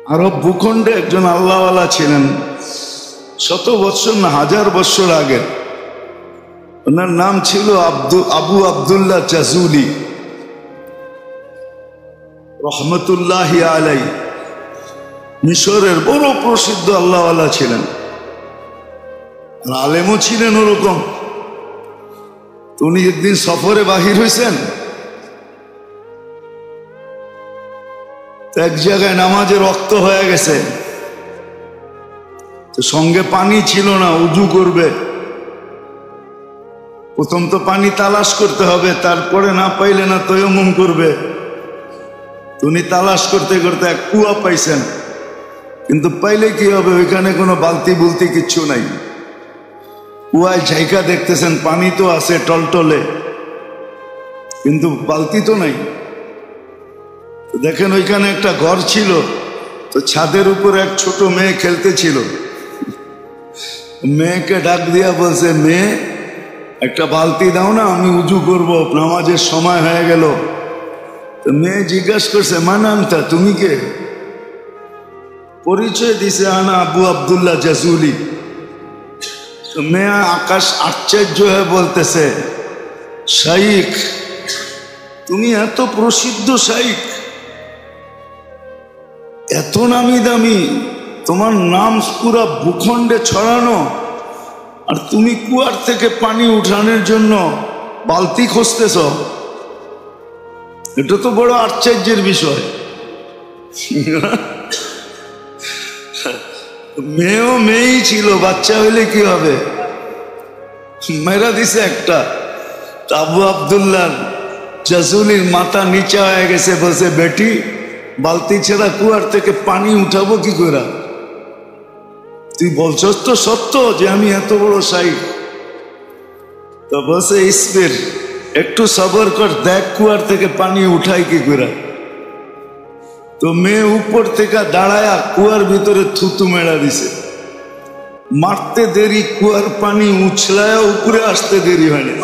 আরব ভূখণ্ডে একজন আল্লাহওয়ালা ছিলেন, শত বৎসর না হাজার বৎসর আগে। ওনার নাম ছিল আবু আবদুল্লাহ জাজুলি রহমতুল্লাহি আলাই। মিশরের বড় প্রসিদ্ধ আল্লাহওয়ালা ছিলেন, আর আলেমও ছিলেন ওরকম। উনি একদিন সফরে বাহির হয়েছেন, এক জায়গায় নামাজে রক্ত হয়ে গেছে, তো সঙ্গে পানি ছিল না, উজু করবে। প্রথম তো পানি তালাশ করতে হবে, তারপরে না পাইলে না তয়ম্মুম করবে। উনি তালাশ করতে করতে এক কুয়া পাইছেন, কিন্তু পাইলে কি হবে, ওইখানে কোনো বালতি বুলতি কিচ্ছু নাই। কুয়ায় ঝাইকা দেখতেছেন পানি তো আছে টলটলে, কিন্তু বালতি তো নাই। দেখেন ওইখানে একটা ঘর ছিল, তো ছাদের উপর এক ছোট মেয়ে খেলতেছিল। মেয়েকে ডাক দিয়া বলছে, মেয়ে একটা বালতি দাও না, আমি উজু করব, নামাজের সময় হয়ে গেল। তো মেয়ে জিজ্ঞাসা করছে, মানান্তা, তুমি কে? পরিচয় দিছে, আনা আবু আবদুল্লাহ জাজুলি। তো মেয়ে আকাশ আশ্চর্য হয়ে বলতেছে, শাইখ, তুমি এত প্রসিদ্ধ শাইখ, এত নামি দামি, তোমার নাম পুরা ভূখণ্ডে ছড়ানো, আর তুমি কুয়ার থেকে পানি উঠানোর জন্য বালতি খুঁজতেছ? এটা তো বড় আশ্চর্যের বিষয়। মেয়েও মেয়েই ছিল, বাচ্চা হইলে কি হবে, মেরা দিছে একটা। আবু আবদুল্লাহ জাজুলির মাথা নিচা হয়ে গেছে, বলছে, বেটি, বালতি ছেড়া কুয়ার থেকে পানি উঠাবো কি করে? তুই বলছস তো সত্য যে আমি এত বড় শাইখ? তো বলছে, ইসবির, একটু সবর কর, দেখ কুয়ার থেকে পানি উঠাই কি করে। তো মেয়ে উপর থেকে দাঁড়ায়া কুয়ার ভিতরে থুতু মেরা দিছে। মারতে দেরি, কুয়ার পানি উছলায়া উপরে আসতে দেরি হয়নি।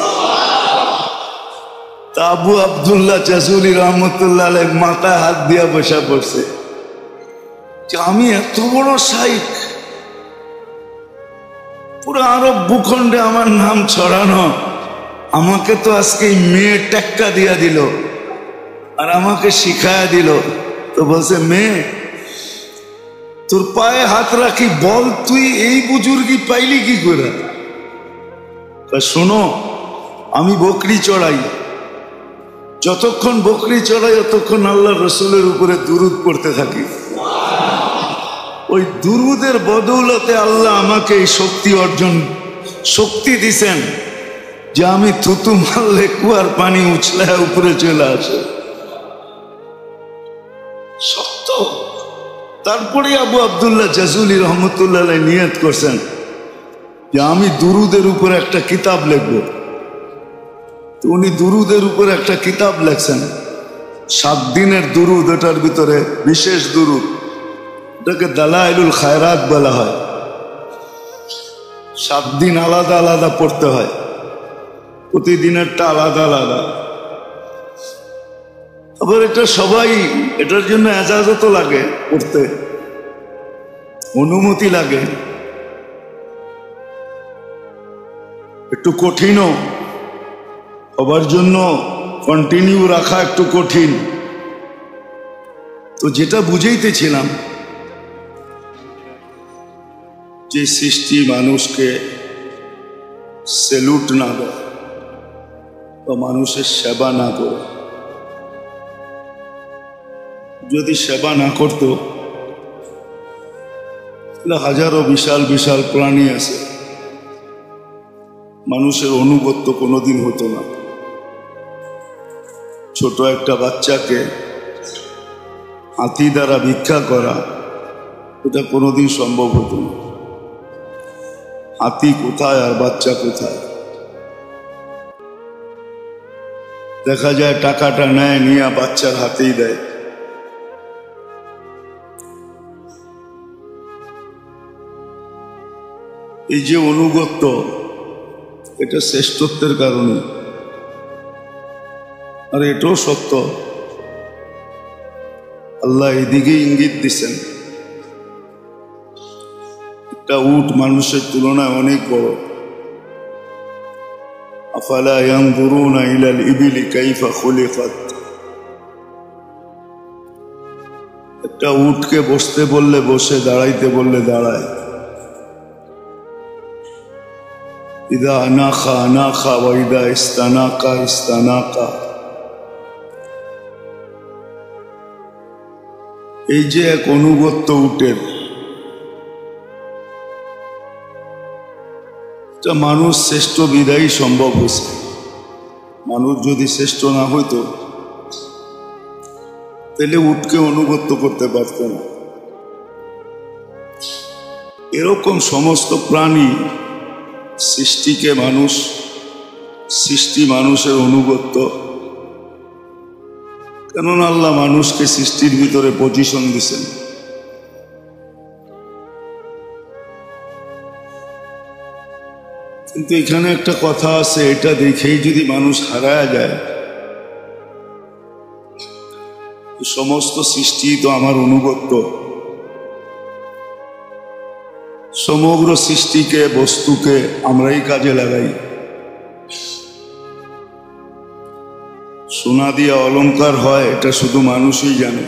তা আবু আবদুল্লাহ জাজুলি রহমতুল্লাহ আলাইহি মাথায় হাত দিয়া বসা পড়ছে যে আমি এত বড় শাইখ, পুরো আরব ভূখণ্ডে আমার নাম ছড়ানো, আমাকে তো আজকে মেয়ে টেক্কা দিয়া দিল আর আমাকে শিখায়া দিল। তো বলছে, মেয়ে, তোর পায়ে হাত রাখি, বল তুই এই বুজুর্গি পাইলি কি করে? শোনো, আমি বকরি চড়াই, যতক্ষণ বকরি চড়াই ততক্ষণ আল্লাহ রসুলের উপরে দুরুদ পড়তে থাকি। ওই দুরুদের বদৌলতে আল্লাহ আমাকে এই শক্তি দিছেন যে আমি থুতু মারলে কুয়ার পানি উছলায় উপরে চলে আসে। সত্য। তারপরে আবু আবদুল্লাহ জাজুলি রহমতুল্লাহ নিয়ত করছেন যে আমি দুরুদের উপরে একটা কিতাব লিখব। তো উনি দুরুদের উপরে একটা কিতাব লেখছেন, 7 দিনের দুরুদ, এটার ভিতরে বিশেষ দুরুদ, এটাকে দালাইলুল খায়রাত বলা হয়। 7 দিন আলাদা আলাদা পড়তে হয়, প্রতিদিনেরটা আলাদা আলাদা। আবার এটা সবাই, এটার জন্য এজাজত লাগে, পড়তে অনুমতি লাগে, একটু কঠিনও, সবার জন্য কন্টিনিউ রাখা একটু কঠিন। তো যেটা বুঝাইতেছিলাম, যে সৃষ্টি মানুষকে সেলুট না দেয় বা মানুষের সেবা না করে, যদি সেবা না করত তাহলে হাজারো বিশাল বিশাল প্রাণী আছে, মানুষের অনুগত্য কোনোদিন হতো না। ছোট একটা বাচ্চাকে হাতি দ্বারা ভিক্ষা করা, এটা কোনোদিন সম্ভব হতো না। হাতি কোথায় আর বাচ্চা কোথায়? দেখা যায় টাকাটা নেয়, নিয়ে বাচ্চার হাতেই দেয়। এই যে অনুগত্য, এটা শ্রেষ্ঠত্বের কারণে। আর এটাও সত্য, আল্লাহ এদিকে ইঙ্গিত দিচ্ছেন একটা উট মানুষের তুলনায় অনেক বড়। আফালা ইয়ানজুরুনা ইলাল ইবিলি কাইফা খুলিকাত। একটা উটকে বসতে বললে বসে, দাঁড়াইতে বললে দাঁড়ায়। ইদা আনাখা আনাখা ওয়া ইদা ইস্তানাকা ইস্তানাকা। এই যে এক অনুগত্য উটের, এটা মানুষ শ্রেষ্ঠ বিদায়ী সম্ভব হয়েছে। মানুষ যদি শ্রেষ্ঠ না হইতো তাহলে উটকে অনুগত্য করতে পারত না। এরকম সমস্ত প্রাণী সৃষ্টিকে মানুষ, সৃষ্টি মানুষের অনুগত্য। কেননা আল্লাহ মানুষকে সৃষ্টির ভিতরে পজিশন দিছেন। কিন্তু এখানে একটা কথা আছে, এটা দেখেই যদি মানুষ হারায় যায়, সমস্ত সৃষ্টি তো আমার অনুগত্য, সমগ্র সৃষ্টিকে বস্তুকে আমরাই কাজে লাগাই। সোনা দিয়ে অলংকার হয় এটা শুধু মানুষই জানে,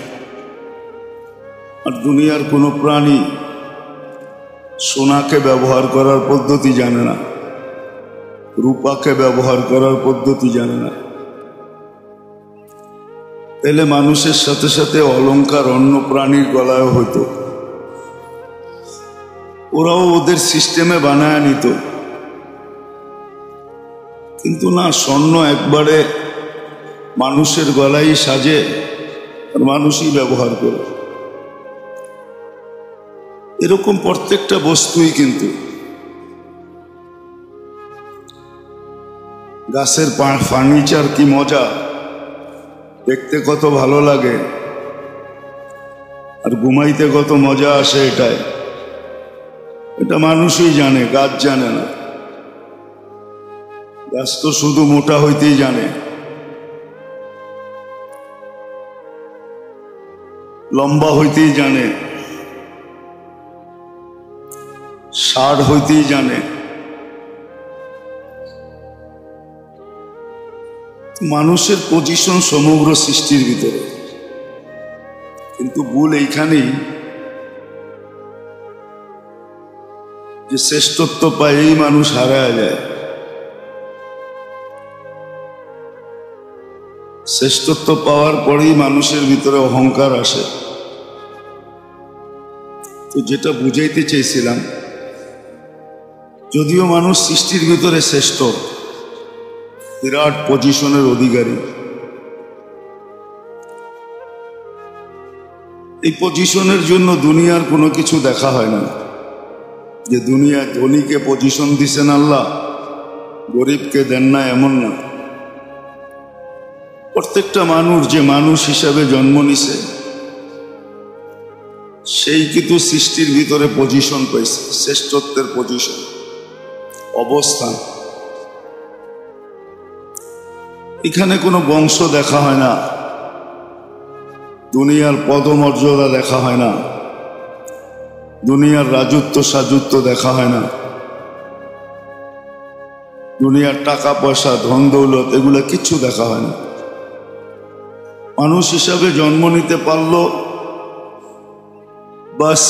আর দুনিয়ার কোনো প্রাণী সোনাকে ব্যবহার করার পদ্ধতি জানে না, রূপাকে ব্যবহার করার পদ্ধতি জানে না। তাহলে মানুষের সাথে সাথে অলংকার অন্য প্রাণীর গলায় হতো, ওরাও ওদের সিস্টেমে বানায় নিত। কিন্তু না, স্বর্ণ একবারে মানুষের গলায় সাজে আর মানুষই ব্যবহার করে। এরকম প্রত্যেকটা বস্তুই কিন্তু গাছের ফার্নিচার কি মজা, দেখতে কত ভালো লাগে আর ঘুমাইতে কত মজা আসে, এটা মানুষই জানে, গাছ জানে না। গাছ তো শুধু মোটা হইতেই জানে, লম্বা হইতেই জানে, ষাঁড় হইতেই জানে। মানুষের পজিশন সমগ্র সৃষ্টির ভিতরে, কিন্তু ভুল এইখানেই যে শ্রেষ্ঠত্ব পাইয়েই মানুষ হারায় যায়। শ্রেষ্ঠত্ব পাওয়ার পরেই মানুষের ভিতরে অহংকার আসে। তো যেটা বুঝাইতে চেয়েছিলাম, যদিও মানুষ সৃষ্টির ভিতরে শ্রেষ্ঠ, বিরাট পজিশনের অধিকারী, এই পজিশনের জন্য দুনিয়ার কোনো কিছু দেখা হয় না। যে দুনিয়া ধনীকে পজিশন দিছেন আল্লাহ, গরিবকে দেন না এমন না। প্রত্যেকটা মানুষ যে মানুষ হিসাবে জন্ম নিছে, সেই কিন্তু সৃষ্টির ভিতরে পজিশন পাইছে, শ্রেষ্ঠত্বের পজিশন, অবস্থান। এখানে কোনো বংশ দেখা হয় না, দুনিয়ার পদমর্যাদা দেখা হয় না, দুনিয়ার রাজত্ব সাজুত্ব দেখা হয় না, দুনিয়ার টাকা পয়সা ধন দৌলত এগুলা কিচ্ছু দেখা হয় না। মানুষ হিসাবে জন্ম নিতে পারল, বাস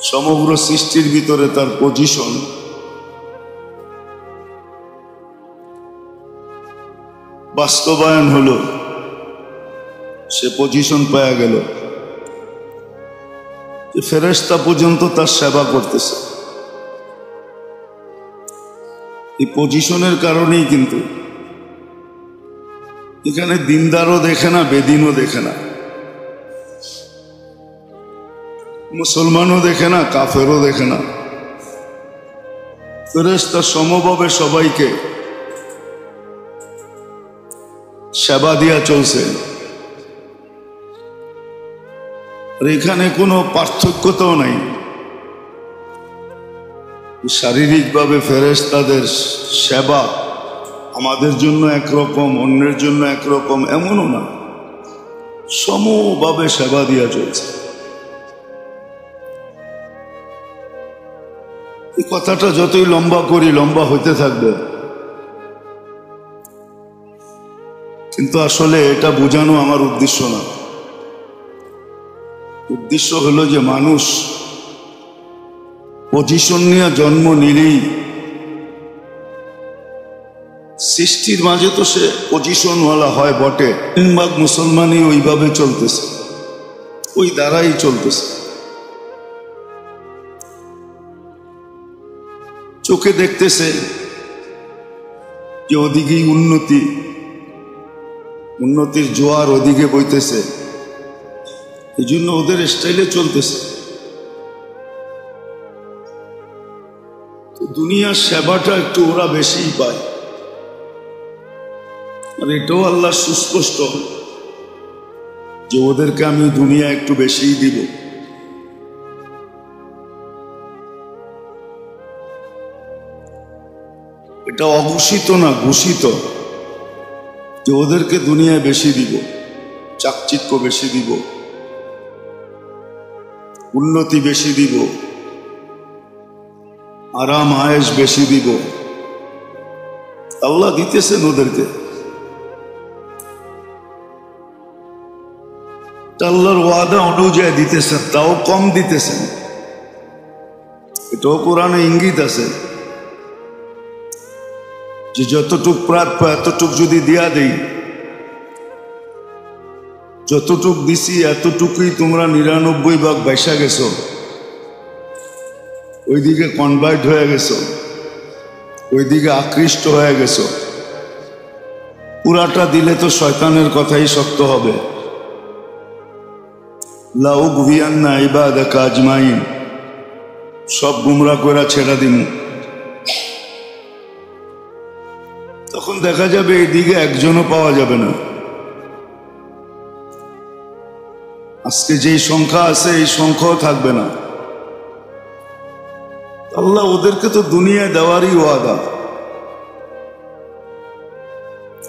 সমগ্র সৃষ্টির ভিতরে তার পজিশন বাস্তবায়ন হলো, সে পজিশন পাওয়া গেল যে ফেরেশতা পর্যন্ত তার সেবা করতেছে। এই পজিশনের কারণেই কিন্তু এখানে দিনদারও দেখে না, বেদিনও দেখে না, মুসলমানও দেখে না, কাফেরও দেখে না। ফেরেশতা সমভাবে সবাইকে সেবা দিয়া চলছে। আর এখানে কোনো পার্থক্যতাও নাই। শারীরিকভাবে ফেরেশতাদের সেবা আমাদের জন্য একরকম, অন্যের জন্য একরকম এমনও না, সমভাবে সেবা দিয়া চলছে। এই কথাটা যতই লম্বা করি লম্বা হইতে থাকবে, কিন্তু আসলে এটা বোঝানো আমার উদ্দেশ্য না। উদ্দেশ্য হলো যে মানুষ পজিশন নিয়ে জন্ম নিলেই সৃষ্টির মাঝে তো সে পজিশনওয়ালা হয় বটে। 3 ভাগ মুসলমানই ওইভাবে চলতেছে, ওই দ্বারাই চলতেছে। চোখে দেখতেছে যে ওদিকেই উন্নতির জোয়ার ওদিকে বইতেছে, এই জন্য ওদের স্টাইলে চলতেছে। তো দুনিয়ার সেবাটা একটু ওরা বেশিই পায়, আর এটাও আল্লাহ সুস্পষ্ট যে ওদেরকে আমি দুনিয়া একটু বেশিই দিব। এটা অঘোষিত না, ঘোষিত, যে ওদেরকে দুনিয়ায় বেশি দিব, চাকচিক্য বেশি দিব, উন্নতি বেশি দিব, আরাম আয়েশ বেশি দিব। আল্লাহ দিতেছেন ওদেরকে, আল্লাহর ওয়াদা অনুযায়ী দিতেছেন, তাও কম দিতেছেন। এটাও কোরআনে ইঙ্গিত আছে যে যতটুক প্রাপ্য এতটুক যদি দিয়া দেই, যতটুক দিছি এতটুকুই তোমরা 99 ভাগ বাইসা গেছো, ওইদিকে কনভার্ট হয়ে গেছো, ওইদিকে আকৃষ্ট হয়ে গেছো। পুরাটা দিলে তো শয়তানের কথাই সত্য হবে। লাউগভিয়ান্না ইবাদাকা আজমাইন, সব গুমরা কইরা ছেড়া দিন। তখন দেখা যাবে এইদিকে একজনও পাওয়া যাবে না। আজকে যেই সংখ্যা আছে এই সংখ্যাও থাকবে না। আল্লাহ ওদেরকে তো দুনিয়া দেওয়ারই ওয়াদা।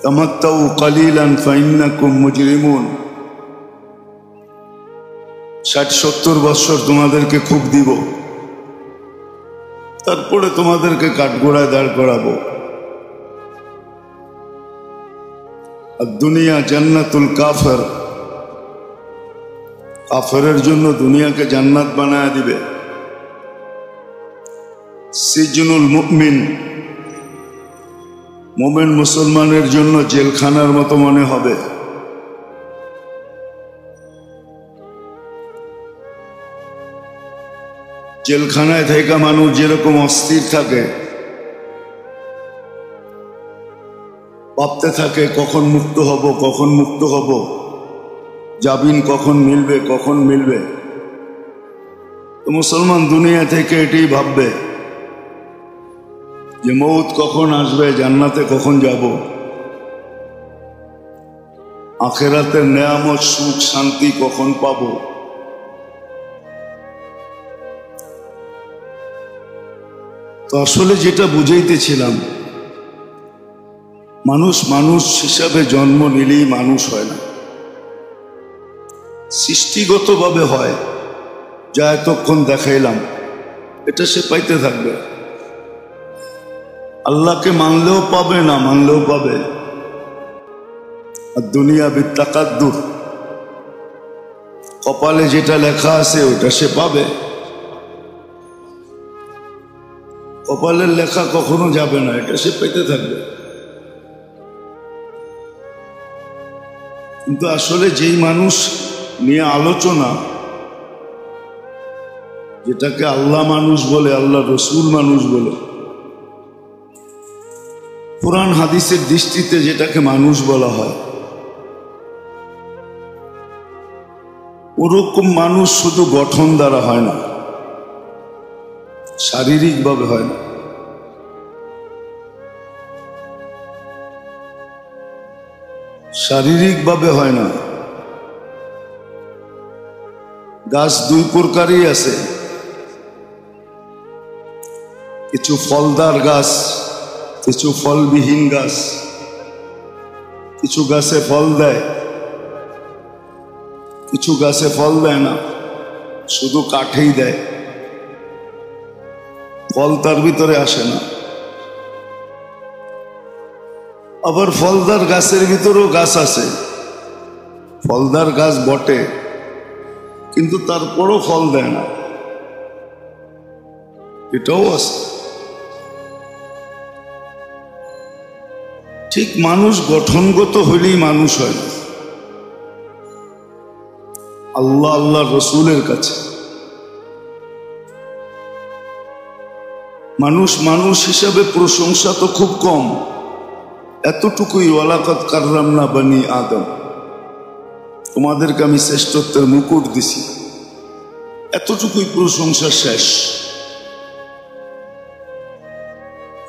তামাত্তাউ কালিলান ফাইন্নাকুম মুজরিমুন, 60-70 বছর তোমাদেরকে খুব দিব, তারপরে তোমাদেরকে কাঠগোড়ায় দাঁড় করাবো। আর দুনিয়া জান্নাতুল কাফের, কাফেরের জন্য দুনিয়াকে জান্নাত বানায় দিবে। সিজনুল মুমিন, মুমিন মুসলমানের জন্য জেলখানার মতো মনে হবে। জেলখানায় থেকে মানুষ যেরকম অস্থির থাকে, ভাবতে থাকে কখন মুক্ত হব, কখন মুক্ত হব, জামিন কখন মিলবে, কখন মিলবে। তো মুসলমান দুনিয়া থেকে এটাই ভাববে যে মৌত কখন আসবে, জান্নাতে কখন যাব, আখেরাতের নেয়ামত সুখ শান্তি কখন পাব। তো আসলে যেটা বুঝাইতেছিলাম, মানুষ মানুষ হিসাবে জন্ম নিলেই মানুষ হয় না, সৃষ্টিগতভাবে হয়। যা এতক্ষণ দেখাইলাম এটা সে পাইতে থাকবে। আল্লাহকে মানলেও পাবে, না মানলেও পাবে। আর দুনিয়া বিত্তাকাদ্দুর, কপালে যেটা লেখা আছে ওটা সে পাবে। কপালের লেখা কখনো যাবে না, এটা সে পেতে থাকবে। কিন্তু আসলে যেই মানুষ নিয়ে আলোচনা, যেটাকে আল্লাহ মানুষ বলে, আল্লাহ রসুল মানুষ বলে, কোরআন হাদিসের দৃষ্টিতে যেটাকে মানুষ বলা হয়, ওরকম মানুষ শুধু গঠন দ্বারা হয় না, শারীরিকভাবে হয় না। শারীরিকভাবে হয় না। গাছ 2 প্রকারই আছে, কিছু ফলদার গাছ, কিছু ফলবিহীন গাছ। কিছু গাছে ফল দেয়, কিছু গাছে ফল দেয় না, শুধু কাঠেই দেয়। ফল তার ভিতরে আসে না। আবার ফলদার গাছের ভিতরেও গাছ আছে, ফলদার গাছ বটে, কিন্তু তারপরও ফল দেয় না, এটাও আছে। ঠিক মানুষ গঠনগত হইলেই মানুষ হয় না। আল্লাহ আল্লাহ রসুলের কাছে মানুষ মানুষ হিসাবে প্রশংসা তো খুব কম, এতটুকুই ওয়ালাকাদ কাররামনা বানি আদম, তোমাদেরকে আমি শ্রেষ্ঠত্বের মুকুট দিছি, এতটুকুই প্রশংসা শেষ।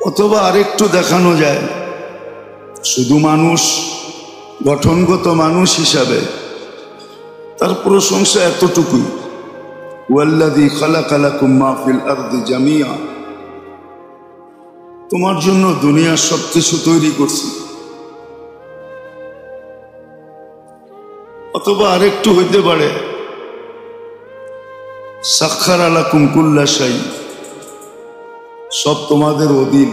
অথবা আরেকটু দেখানো যায়, শুধু মানুষ, গঠনগত মানুষ হিসাবে তার প্রশংসা এতটুকুই, ওয়াল্লাযী খালাকা লাকুম মা ফিল আরদি জামিআ, তোমার জন্য দুনিয়ার সবকিছু তৈরি করছি। অথবা আরেকটু হইতে পারে, সাখখারা লাকুম কুল্লা শাই, সব তোমাদের অধীন।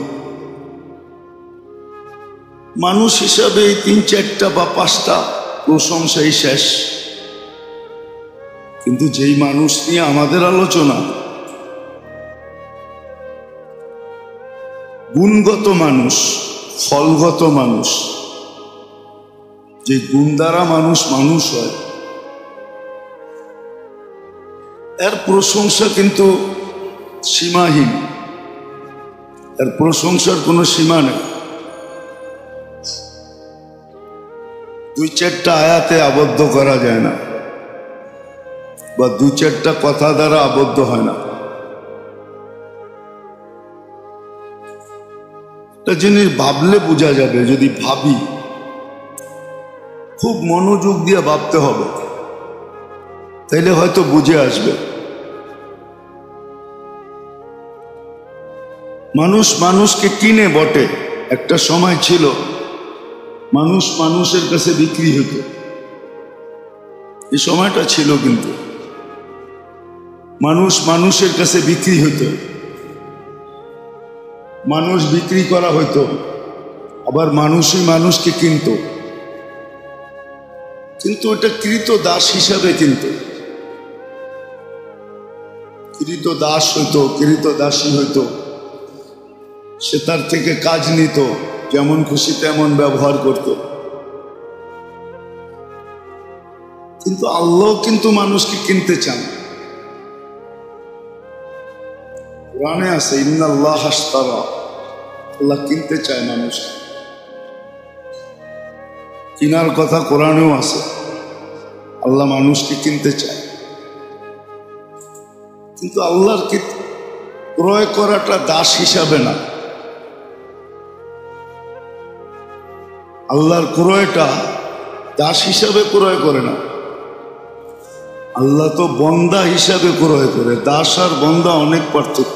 মানুষ হিসাবে এই 3-4টা বা 5টা প্রশংসাই শেষ। কিন্তু যেই মানুষ নিয়ে আমাদের আলোচনা, গুণগত মানুষ, ফলগত মানুষ, যে গুণ দ্বারা মানুষ মানুষ হয়, এর প্রশংসা কিন্তু সীমাহীন, এর প্রশংসার কোনো সীমা নেই। 2-4টা আয়াতে আবদ্ধ করা যায় না, বা 2-4টা কথা দ্বারা আবদ্ধ হয় না। একটা জিনিস ভাবলে বোঝা যাবে, যদি ভাবি, খুব মনোযোগ দিয়ে ভাবতে হবে, তাইলে হয়তো বুঝে আসবে। মানুষ মানুষকে কিনে বটে, একটা সময় ছিল মানুষ মানুষের কাছে বিক্রি হতো, এই সময়টা ছিল, কিন্তু মানুষ মানুষের কাছে বিক্রি হতো, মানুষ বিক্রি করা হইতো, আবার মানুষই মানুষকে কিনত, কিন্তু ওটা কৃত দাস হিসাবে কিনত, কৃত দাস হইতো, কৃত দাসী হইতো, সে তার থেকে কাজ নিত, যেমন খুশি তেমন ব্যবহার করত। কিন্তু আল্লাহ কিন্তু মানুষকে কিনতে চান। কোরআনে আছে, ইন্নাল্লাহ আশতারা, আল্লাহ কিনতে চায় মানুষকে। কিনার কথা কোরআনেও আছে, আল্লাহ মানুষকে কিনতে চায়। কিন্তু আল্লাহর কি ক্রয় করাটা দাস হিসাবে না, আল্লাহর ক্রয়টা দাস হিসাবে ক্রয় করে না, আল্লাহ তো বন্দা হিসাবে ক্রয় করে। দাস আর বন্দা অনেক পার্থক্য।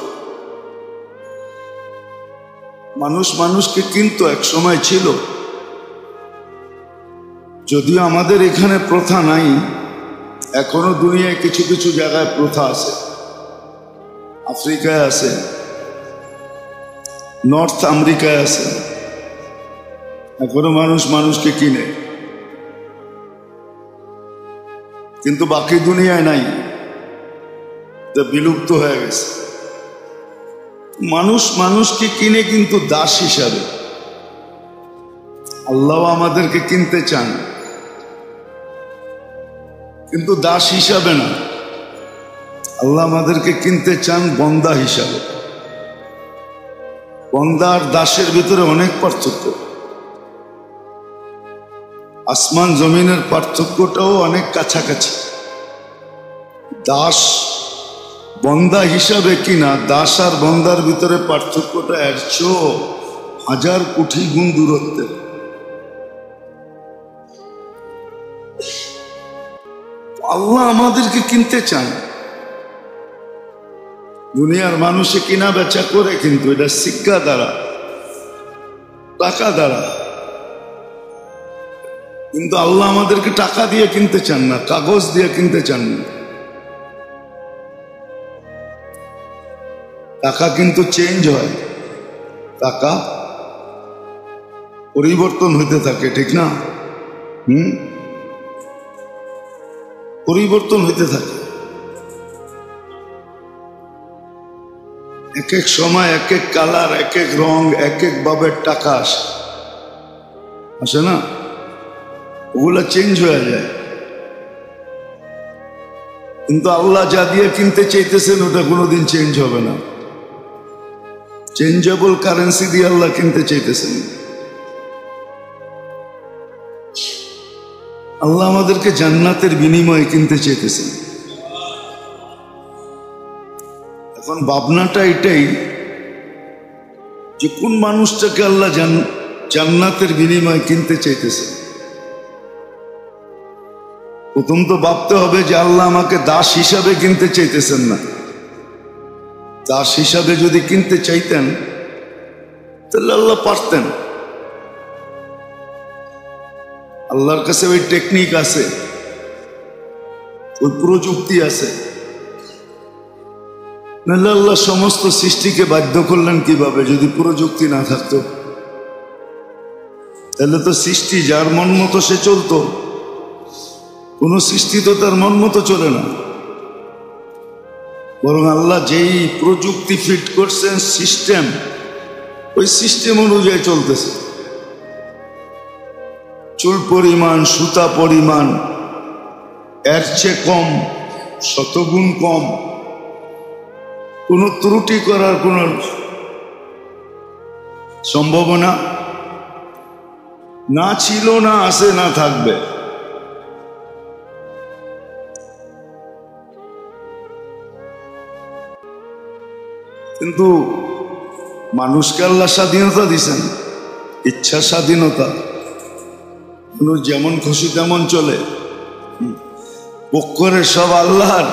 মানুষ মানুষকে কিন্তু এক সময় ছিল, যদিও আমাদের এখানে প্রথা নাই, এখনো দুনিয়ায় কিছু কিছু জায়গায় প্রথা আছে, আফ্রিকায় আছে, নর্থ আমেরিকায় আছে, এখনো মানুষ মানুষকে কিনে, কিন্তু বাকি দুনিয়ায় নাই, তা বিলুপ্ত হয়ে গেছে। মানুষ মানুষকে কিনে কিন্তু দাস হিসাবে। আল্লাহ আমাদেরকে কিনতে চান, কিন্তু দাস হিসাবে না, আল্লাহ আমাদেরকে কিনতে চান বন্দা হিসাবে। বন্দা আর দাসের ভিতরে অনেক পার্থক্য, আসমান জমিনের পার্থক্যটাও অনেক কাছাকাছি। দাস বন্দা হিসাবে কিনা, দাস আর বন্দার ভিতরে পার্থক্যটা 100,000 কোটি গুণ দূরত্বের। আল্লাহ আমাদেরকে কিনতে চান। দুনিয়ার মানুষে কিনা বেচা করে, কিন্তু এটা সিক্কা দ্বারা, টাকা দ্বারা। কিন্তু আল্লাহ আমাদেরকে টাকা দিয়ে কিনতে চান না, কাগজ দিয়ে কিনতে চান না। টাকা কিন্তু চেঞ্জ হয়, টাকা পরিবর্তন হইতে থাকে, ঠিক না? পরিবর্তন হইতে থাকে। এক এক সময় এক এক কালার, এক এক রং, এক এক ভাবে টাকা আসে না? ওগুলা চেঞ্জ হয়ে যায়। কিন্তু আল্লাহ যা দিয়ে কিনতে চাইতেছেন ওটা কোনোদিন চেঞ্জ হবে না। চেঞ্জেবল কারেন্সি দিয়ে আল্লাহ কিনতে চাইতেছেন। আল্লাহ আমাদেরকে জান্নাতের বিনিময়ে কিনতে চাইতেছেন। এখন ভাবনাটা এটাই যে কোন মানুষটাকে আল্লাহ জান্নাতের বিনিময়ে কিনতে চাইতেছেন। প্রথম তো ভাবতে হবে যে আল্লাহ আমাকে দাস হিসাবে কিনতে চাইতেছেন না। দাস হিসাবে যদি কিনতে চাইতেন তাহলে আল্লাহ পারতেন। আল্লাহর কাছে ওই টেকনিক আছে, ওই প্রযুক্তি আছে। নাহলে আল্লাহ সমস্ত সৃষ্টিকে বাধ্য করলেন কিভাবে যদি প্রযুক্তি না থাকতো? তাহলে তো সৃষ্টি যার মন মতো সে চলতো। কোন সৃষ্টি তো তার মন মতো চলে না, বরং আল্লাহ যেই প্রযুক্তি ফিট করছেন সিস্টেম, ওই সিস্টেম অনুযায়ী চলতেছে। চুল পরিমাণ, সুতা পরিমাণ এর চেয়ে কম, শতগুণ কম। কোন ত্রুটি করার কোন সম্ভাবনা না ছিল, না আছে, না থাকবে। কিন্তু মানুষকে আল্লাহ স্বাধীনতা দিছেন, ইচ্ছা স্বাধীনতা। মানুষ যেমন খুশি তেমন চলে। পক্ষরে সব আল্লাহর,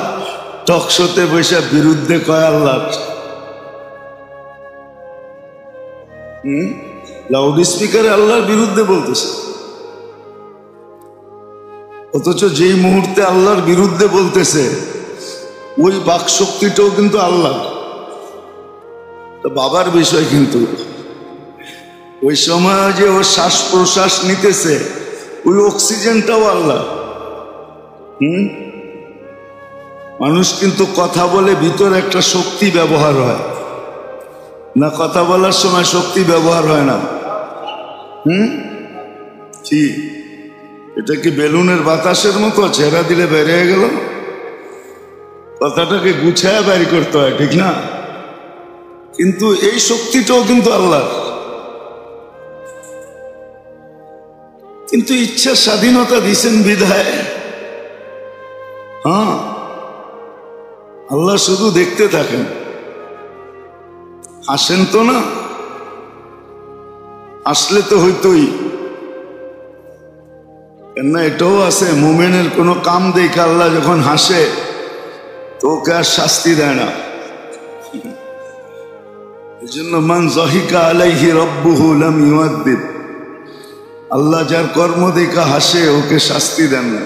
টকশোতে বসে বিরুদ্ধে কয় আল্লাহর। লাউড স্পিকারে আল্লাহর বিরুদ্ধে বলতেছে, অথচ যেই মুহূর্তে আল্লাহর বিরুদ্ধে বলতেছে ওই বাক শক্তিটাও কিন্তু আল্লাহ। বাবার বিষয়, কিন্তু ওই সময় যে ও শ্বাস প্রশ্বাস নিতেছে ওই অক্সিজেনটাও আল্লাহ। মানুষ কিন্তু কথা বলে, ভিতরে একটা শক্তি ব্যবহার হয় না? কথা বলার সময় শক্তি ব্যবহার হয় না? ঠিক। এটা কি বেলুনের বাতাসের মতো ছেড়া দিলে বেরিয়ে গেল? কথাটাকে গুছায় বের করতে হয়, ঠিক না? কিন্তু এই শক্তিটাও কিন্তু আল্লাহ। কিন্তু ইচ্ছা স্বাধীনতা দিছেন বিধায় আল্লাহ শুধু দেখতে থাকেন, হাসেন তো না। আসলে তো হইতই, কেননা এটাও আছে মোমেনের কোনো কাম দেখে আল্লাহ যখন হাসে তো ওকে আর শাস্তি দেয় না। এই জন্য মান যাহিকা আলাইহি রাব্বুহু লাম ইউআদ্দিব, আল্লাহ যার কর্ম দেখা হাসে ওকে শাস্তি দেন না।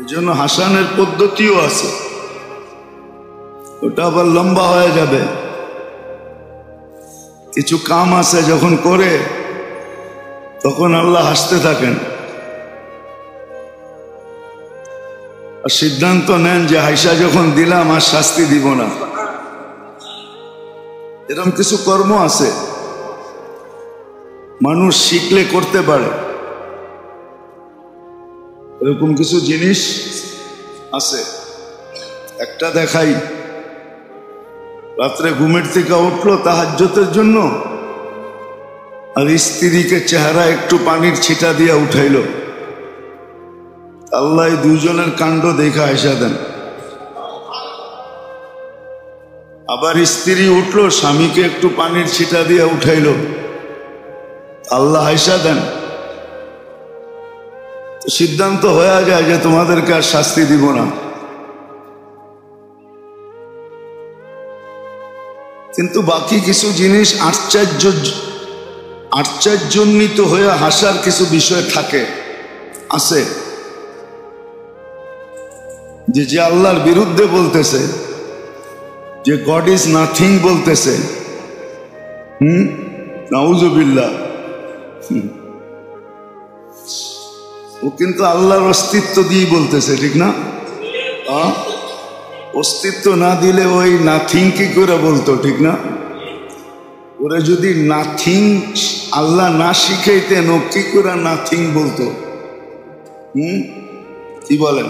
এই জন্য হাসানের পদ্ধতিও আছে, ওটা আবার লম্বা হয়ে যাবে। কিছু কাম আছে যখন করে তখন আল্লাহ হাসতে থাকেন, আর সিদ্ধান্ত নেন যে হাইসা যখন দিলাম আর শাস্তি দিব না। এরকম কিছু কর্ম আছে মানুষ শিখলে করতে পারে, এরকম কিছু জিনিস আছে। একটা দেখাই, রাত্রে ঘুমের থেকে উঠলো তাহাজ্জুদের জন্য, আর স্ত্রীকে চেহারা একটু পানির ছিটা দিয়ে উঠাইল। আল্লাহ দুইজনের কাণ্ড দেখা আয়সা দেন। আবার স্ত্রী উঠলো, স্বামীকে একটু পানির ছিটা দিয়ে উঠাইল, আল্লাহ আয়সা দেন। তো সিদ্ধান্ত হয়ে যায় যে তোমাদেরকে আর শাস্তি দিব না। কিন্তু বাকি কিছু জিনিস আশ্চর্যান্বিত হয়ে হাসার কিছু বিষয় থাকে, আছে। যে আল্লাহর বিরুদ্ধে বলতেছে যে গড ইজ নাথিং বলতেছে, নাউজুবিল্লাহ, ও কিন্তু আল্লাহর অস্তিত্ব দিয়ে বলতেছে, ঠিক না? অস্তিত্ব না দিলে ওই নাথিং কি করে বলতো, ঠিক না? ওরা যদি নাথিং আল্লাহ না শিখাইতেন, ও কি করে নাথিং বলতো? কি বলেন?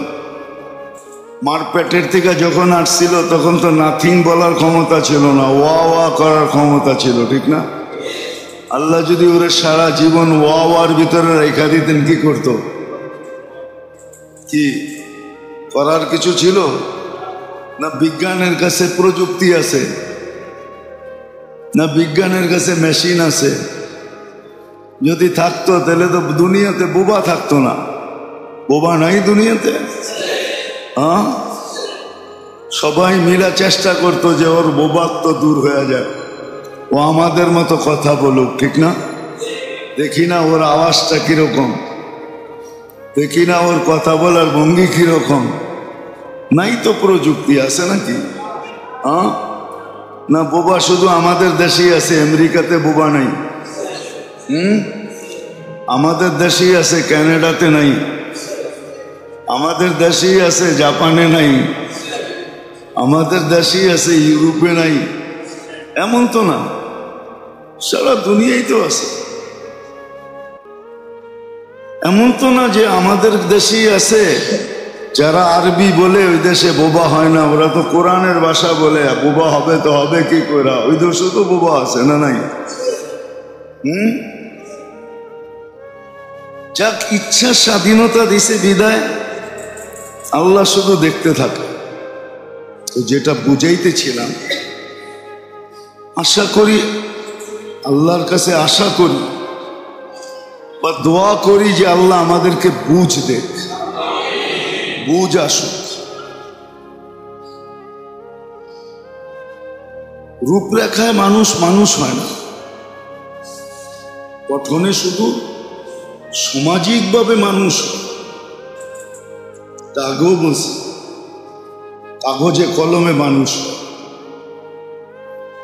মার পেটের থেকে যখন আসছিল তখন তো নাথিং বলার ক্ষমতা ছিল না, ওয়া ওয়া করার ক্ষমতা ছিল, ঠিক না? আল্লাহ যদি ওরা সারা জীবন ওয়া ওয়ার ভিতরে রেখা দিতেন, কি করত? কি করার কিছু ছিল না? বিজ্ঞানের কাছে প্রযুক্তি আছে না? বিজ্ঞানের কাছে মেশিন আছে? যদি থাকতো তাহলে তো দুনিয়াতে বোবা থাকতো না। বোবা নাই দুনিয়াতে? সবাই মিলা চেষ্টা করতো যে ওর বোবাত্ব দূর হয়ে যায়, ও আমাদের মতো কথা বলুক, ঠিক না? দেখি না ওর আওয়াজটা কিরকম, দেখি না ওর কথা বলার ভঙ্গি কিরকম। নাই তো প্রযুক্তি আছে নাকি? না, বোবা শুধু আমাদের দেশেই আছে, আমেরিকাতে বোবা নাই। আমাদের দেশেই আছে, কানাডাতে নাই। আমাদের দেশেই আছে, জাপানে নাই। আমাদের দেশেই আছে, ইউরোপে নাই। এমন তো না, সারা দুনিয়ায় তো আছে। এমন তো না যে আমাদের দেশেই আছে, যারা আরবি বলে ওই দেশে বোবা হয় না। ওরা তো কোরআনের ভাষা বলে, বোবা হবে তো হবে কি করে? ওই দেশে তো বোবা আছে না? নাই? যাক, ইচ্ছা স্বাধীনতা দিছে বিদায় আল্লাহ শুধু দেখতে থাকে। তো যেটা বুঝাইতেছিলাম, আশা করি আল্লাহর কাছে আশা করি বা দোয়া করি যে আল্লাহ আমাদেরকে বুঝ দেখ, বুঝ আসুক। রূপরেখায় মানুষ মানুষ হয় না, গঠনে শুধু সামাজিকভাবে মানুষ হয়। আগেও বলছি, কাগজে কলমে মানুষ হয়,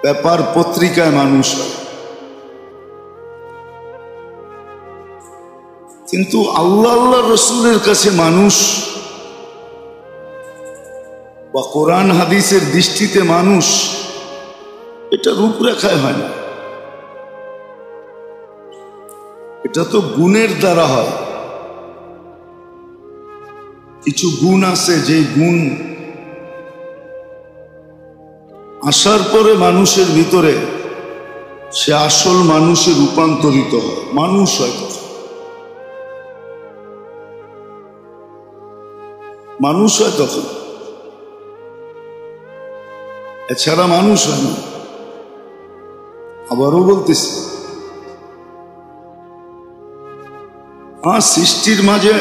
পেপার পত্রিকায় মানুষ হয়, কিন্তু আল্লাহ আল্লাহ রসুলের কাছে মানুষ বা কোরআন হাদিসের দৃষ্টিতে মানুষ, এটা রূপরেখায় হয় না, এটা তো গুণের দ্বারা হয়। কিছু গুণ আছে, যে গুণ আসার পরে মানুষের ভিতরে সে আসল মানুষে রূপান্তরিত হয়, মানুষ হয়, মানুষ হয় তখন, এছাড়া মানুষ হয় না। আবারও বলতেছি, সৃষ্টির মাঝে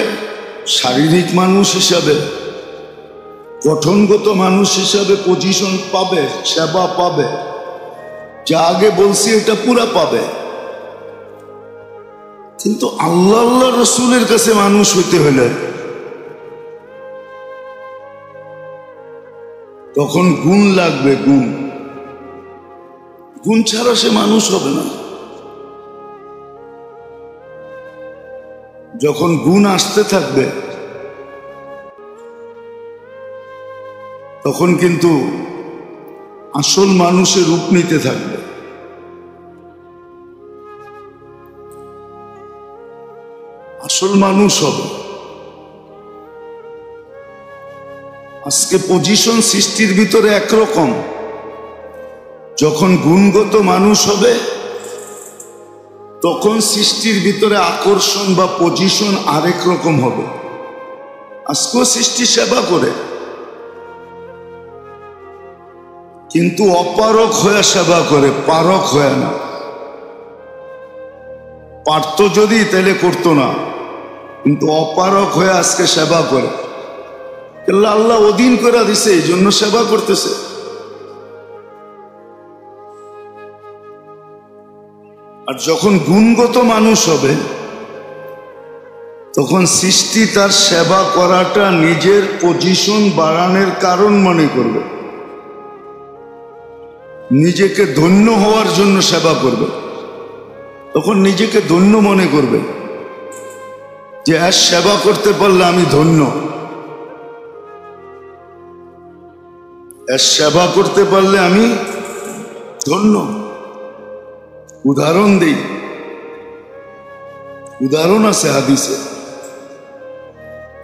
শারীরিক মানুষ হিসাবে, গঠনগত মানুষ হিসাবে পজিশন পাবে, সেবা পাবে, যা আগে বলছি এটা পুরা পাবে। কিন্তু আল্লাহ আল্লাহ রসুলের কাছে মানুষ হইতে হলে তখন গুণ লাগবে, গুণ। গুণ ছাড়া সে মানুষ হবে না। যখন গুণ আসতে থাকবে তখন কিন্তু আসল মানুষের রূপ নিতে থাকবে। আসল মানুষ হবে। আজকে পজিশন সৃষ্টির ভিতরে একরকম, যখন গুণগত মানুষ হবে তখন সৃষ্টির ভিতরে আকর্ষণ বা পজিশন আরেক রকম হবে। আজকেও সৃষ্টি সেবা করে, কিন্তু অপারক হয়ে সেবা করে, পারক হয়ে না। পারত যদি তাহলে করতো না, কিন্তু অপারক হয়ে আজকে সেবা করে। আল্লাহ অধীন করে দিছে, এই জন্য সেবা করতেছে। আর যখন গুণগত মানুষ হবে তখন সৃষ্টি তার সেবা করাটা নিজের পজিশন বাড়ানোর কারণ মনে করবে। নিজেকে ধন্য হওয়ার জন্য সেবা করবে, তখন নিজেকে ধন্য মনে করবে যে আর সেবা করতে পারলে আমি ধন্য, আর সেবা করতে পারলে আমি ধন্য। উদাহরণ দেই, উদাহরণ আছে হাদিসে,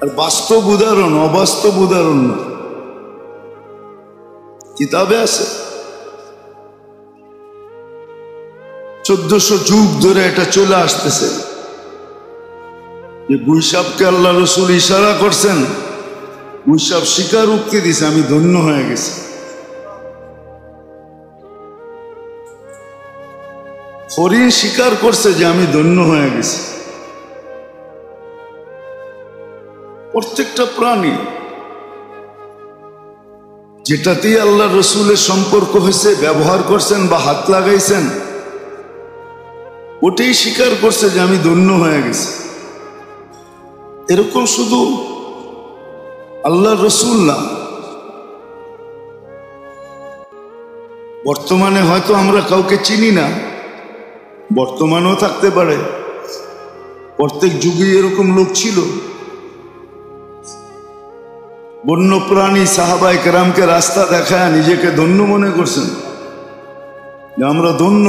আর বাস্তব উদাহরণ, অবাস্তব উদাহরণ না, কিতাবে আছে। 1400 যুগ ধরে এটা চলে আসতেছে যে গুইসাবকে আল্লাহ রসুল ইশারা করছেন, গুইসাব স্বীকার উক্তি দিছে আমি ধন্য হয়ে গেছি। হরিণ স্বীকার করছে যে আমি ধন্য হয়ে গেছি। প্রত্যেকটা প্রাণী যেটাতেই আল্লাহ রসুলের সম্পর্ক হয়েছে, ব্যবহার করছেন বা হাত লাগাইছেন, ওটাই স্বীকার করছে যে আমি ধন্য হয়ে গেছি। এরকম শুধু আল্লাহ রসুল না, বর্তমানে হয়তো আমরা কাউকে চিনি না, বর্তমানেও থাকতে পারে, প্রত্যেক যুগে এরকম লোক ছিল। বন্য প্রাণী সাহাবায়ে কেরামকে রাস্তা দেখায় নিজেকে ধন্য মনে করছেন যে আমরা ধন্য,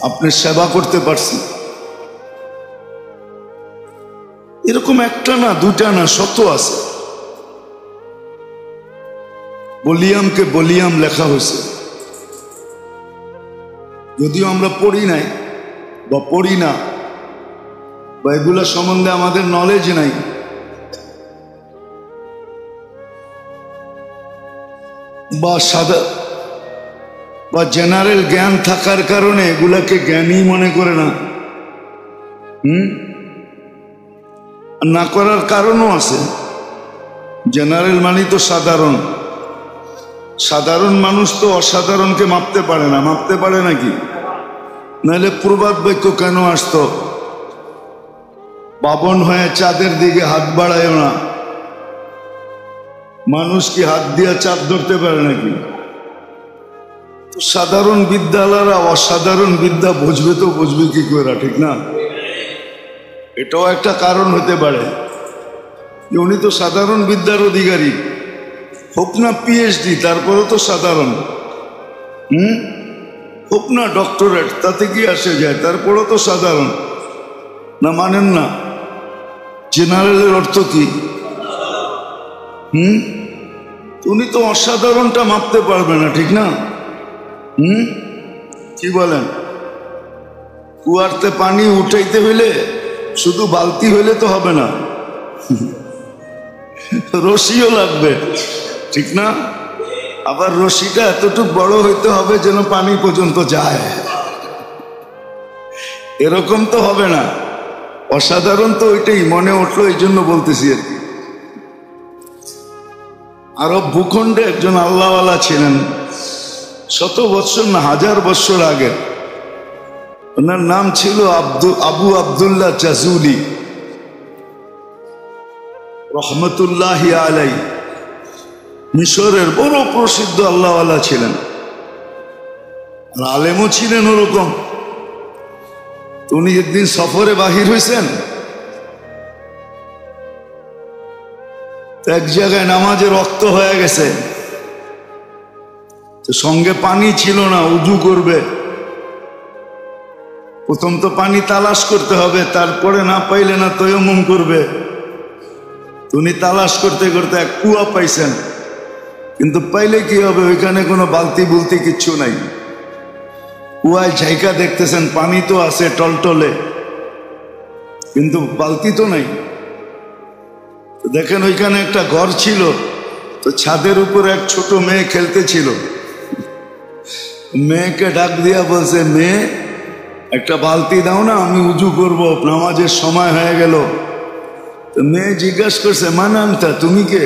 আপনি সেবা করতে পারছি। এরকম একটা না, দুটা না, শত আছে। বলিয়ামকে বলিয়াম লেখা হয়েছে, যদিও আমরা পড়ি নাই বা পড়ি না বা এগুলা সম্বন্ধে আমাদের নলেজ নাই। বা সাদা বা জেনারেল জ্ঞান থাকার কারণে এগুলাকে জ্ঞানী মনে করে না, না করার কারণও আছে। জেনারেল মানে তো সাধারণ, সাধারণ মানুষ তো অসাধারণকে মাপতে পারে না, মাপতে পারে নাকি? নাহলে প্রবাদ বাক্য কেন আসতো, বাবন হয়ে চাঁদের দিকে হাত বাড়ায় না? মানুষ কি হাত দিয়ে চাঁদ ধরতে পারে নাকি? তো সাধারণ বিদ্যালয়রা অসাধারণ বিদ্যা বুঝবে, তো বুঝবে কি করে, ঠিক না? এটাও একটা কারণ হতে পারে যে উনি তো সাধারণ বিদ্যার অধিকারী, হোক না পিএইচডি, তারপরে তো সাধারণ, হোক না ডক্টরেট, তাতে কি আসে যায়, তারপরেও তো সাধারণ না? মানেন না? জেনারেলের অর্থ কি? উনি তো অসাধারণটা মাপতে পারবে না, ঠিক না? কি বলেন? কুয়ারতে পানি উঠাইতে হইলে শুধু বালতি হইলে তো হবে না, রশিও লাগবে, ঠিক না? আবার রশিটা এতটুকু বড় হইতে হবে যেন পানি পর্যন্ত যায়, এরকম তো হবে না। অসাধারণ তো ওইটাই মনে উঠলো, এই জন্য বলতেছি আর কি। আরব ভূখণ্ডে একজন আল্লাহওয়ালা ছিলেন, শত বৎসর না হাজার বৎসর আগে। ওনার নাম ছিল আবু আবদুল্লাহ জাজুলি রহমতুল্লাহি আলাই। মিশরের বড় প্রসিদ্ধ আল্লাহওয়ালা ছিলেন, আর আলেমও ছিলেন ওরকম। উনি একদিন সফরে বাহির হয়েছেন, এক জায়গায় নামাজে রক্ত হয়ে গেছে, তো সঙ্গে পানি ছিল না, উযু করবে। প্রথম তো পানি তালাশ করতে হবে, তারপরে না পাইলে না তায়াম্মুম করবে। উনি তালাশ করতে করতে এক কুয়া পাইছেন, কিন্তু পাইলে কি হবে, ওইখানে কোনো বালতি বুলতি কিচ্ছু নাই। কুয়ায় ঝাইকা দেখতেছেন পানি তো আছে টলটলে, কিন্তু বালতি তো নাই। দেখেন ওইখানে একটা ঘর ছিল, তো ছাদের উপরে এক ছোট মেয়ে খেলতেছিল। মেয়েকে ডাক দিয়া বলছে, মেয়ে একটা বালতি দাও না, আমি উযু করব, নামাজের সময় হয়ে গেল। তো মেয়ে জিজ্ঞাসা করছে, মানান্তা, তুমি কে?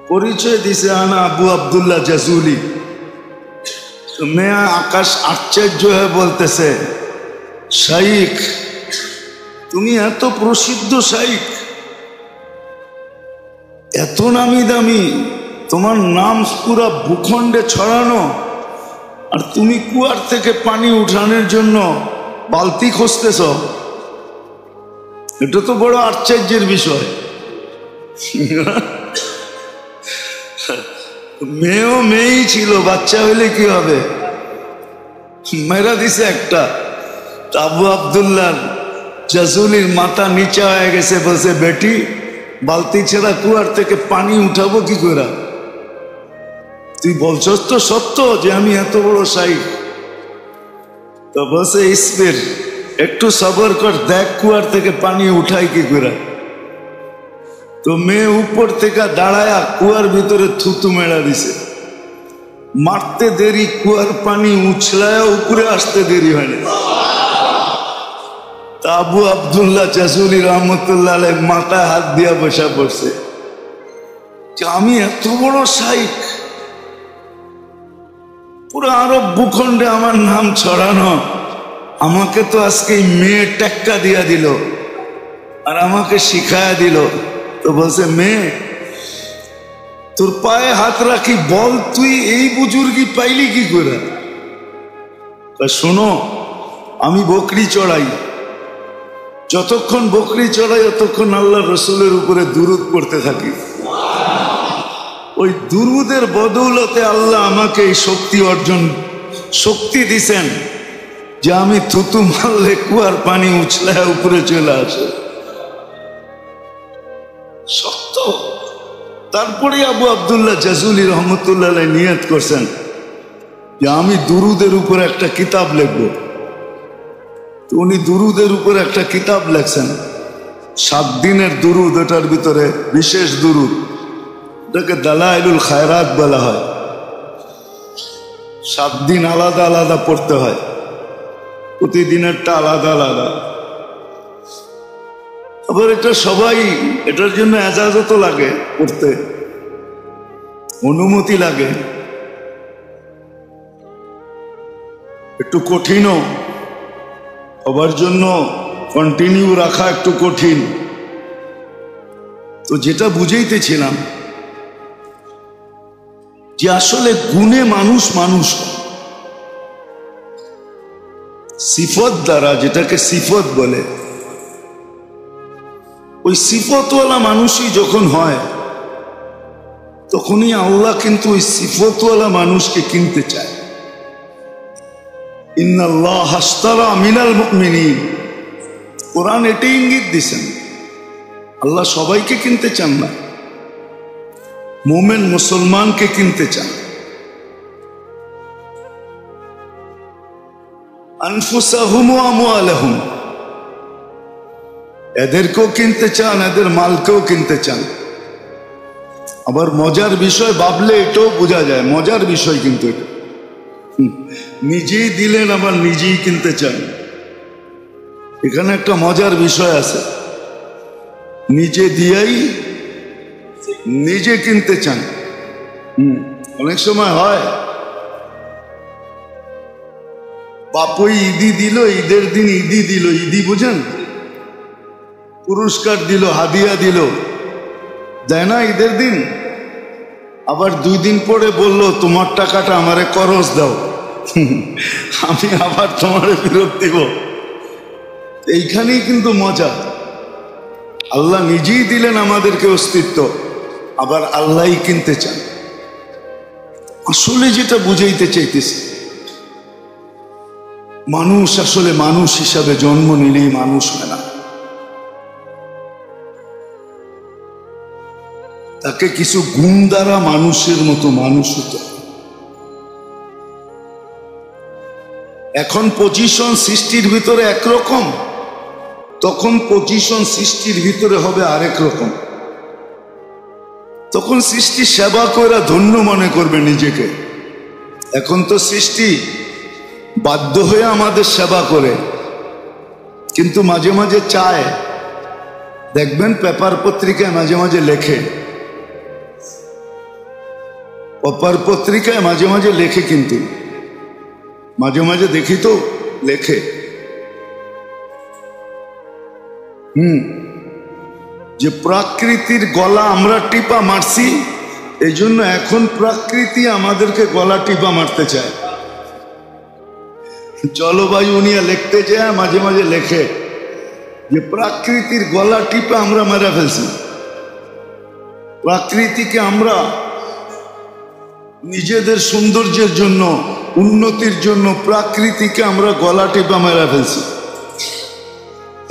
পরিচয় দিছে, আনা আবু আবদুল্লাহ জাজুলি। তো মেয়ে আকাশ আশ্চর্য হয়ে বলতেছে, শাইখ, তুমি এত প্রসিদ্ধ শাইখ, এত নামি দামি, তোমার নাম পুরা ভূখণ্ডে ছড়ানো, আর তুমি কুয়ার থেকে পানি উঠানোর জন্য বালতি খুঁজতেছ। এটা তো বড় আশ্চর্যের বিষয়। মেয়েও মেয়েই ছিল, বাচ্চা হইলে কি হবে? মেরা দিছে একটা। আবু আবদুল্লাহ জাজুলির মাথা নিচা হয়ে গেছে, বলছে বেটি বালতি ছেড়া কুয়ার থেকে পানি উঠাবো কি করে? তুই বলছস তো সত্য যে আমি এত বড় শাইখ? তো বলছে ইসবির, একটু সবর কর, দেখ কুয়ার থেকে পানি উঠাই কি করে। তো মেয়ে উপর থেকে দাঁড়ায়া কুয়ার ভিতরে থুতু মেরা দিছে। মারতে দেরি, কুয়ার পানি উছলায় উপরে আসতে দেরি হয়নি। তা আবু আবদুল্লাহ জাজুলি রহমতুল্লাহ আলাইহ মাথায় হাত দিয়া বসা পড়ছে যে আমি এত বড় শাইখ, পুরো আরব ভূখণ্ডে আমার নাম ছড়ানো, আমাকে তো আজকে মেয়ে টেক্কা দিয়া দিল আর আমাকে শিখায়া দিল। তো বলছে মেয়ে, তোর পায়ে হাত রাখি, বল তুই এই বুজুর্গি পাইলি কি করে? শোনো, আমি বকরি চড়াই, যতক্ষণ বকরি চড়াই ততক্ষণ আল্লাহ রসুলের উপরে দুরূদ পড়তে থাকি। ওই দুরূদের বদৌলতে আল্লাহ আমাকে এই শক্তি দিছেন যে আমি থুতু মারলে কুয়ার পানি উছলায় উপরে চলে আসে। সত্য। তারপরে আবু আবদুল্লাহ জাজুলি রহমতুল্লাহ নিয়ত করছেন যে আমি দুরূদের উপরে একটা কিতাব লিখব। তো উনি দুরূদের উপরে একটা কিতাব লেখছেন, 7 দিনের দুরূদ। এটার ভিতরে বিশেষ দুরূদ, এটাকে দালাইলুল খায়রাত বলা হয়। 7 দিন আলাদা আলাদা পড়তে হয়, প্রতিদিনেরটা আলাদা আলাদা। আবার এটা সবাই, এটার জন্য এজাজতও লাগে, পড়তে অনুমতি লাগে, একটু কঠিনও, সবার জন্য কন্টিনিউ রাখা একটু কঠিন। তো যেটা বুঝাইতেছিলাম যে আসলে গুণে মানুষ মানুষ, সিফত দ্বারা, যেটাকে সিফত বলে, ওই সিফতওয়ালা মানুষই যখন হয় তখনই আল্লাহ কিন্তু ওই সিফতওয়ালা মানুষকে কিনতে চায়। ইন্নাল্লাহ হাশতারা মিনাল মুমিনিন, কোরআন এটাই ইঙ্গিত দিছেন। আল্লাহ সবাইকে কিনতে চান না, মোমেন মুসলমানকে কিনতে চান। আনফুসাহুম ওয়া আমওয়ালাহুম, এদেরকেও কিনতে চান, এদের মালকেও কিনতে চান। আবার মজার বিষয় ভাবলে এটাও বোঝা যায়, মজার বিষয় কিন্তু এটা, নিজেই দিলেন আবার নিজেই কিনতে চান। এখানে একটা মজার বিষয় আছে, নিজে দিয়াই নিজে কিনতে চান। অনেক সময় হয় বাপই ঈদি দিল, ঈদের দিন ঈদি দিল, ঈদি বুঝেন, পুরস্কার দিল, হাদিয়া দিল, দেয় না ঈদের দিন। আবার 2 দিন পরে বলল তোমার টাকাটা আমারে করজ দাও, আমি আবার তোমারে ফেরত দিব। এইখানেই কিন্তু মজা। আল্লাহ নিজেই দিলেন আমাদেরকে অস্তিত্ব, আবার আল্লাহই কিনতে চান। আসলে যেটা বুঝাইতে চাইতেছি, মানুষ আসলে মানুষ হিসাবে জন্ম নিলেই মানুষ হয় না, তাকে কিছু গুণ দ্বারা মানুষের মতো মানুষ হতে। এখন পজিশন সৃষ্টির ভিতরে একরকম, তখন পজিশন সৃষ্টির ভিতরে হবে আরেক রকম। তখন সৃষ্টি সেবা করে ধন্য মনে করবে নিজেকে। এখন তো সৃষ্টি বাধ্য হয়ে আমাদের সেবা করে, কিন্তু মাঝে মাঝে চায়। দেখবেন পেপার পত্রিকায় মাঝে মাঝে লেখে, পেপার পত্রিকায় মাঝে মাঝে লেখে, কিন্তু মাঝে মাঝে দেখি তো লেখে যে প্রকৃতির গলা আমরা টিপা মারছি, এই জন্য এখন প্রকৃতি আমাদেরকে গলা টিপা মারতে চায়। জলবায়ু নিয়ে লিখতে যায়, মাঝে মাঝে লেখে যে প্রকৃতির গলা টিপা আমরা মেরে ফেলছি। প্রকৃতিকে আমরা নিজেদের সৌন্দর্যের জন্য, উন্নতির জন্য প্রকৃতিকে আমরা গলা টিপা মেরে ফেলছি।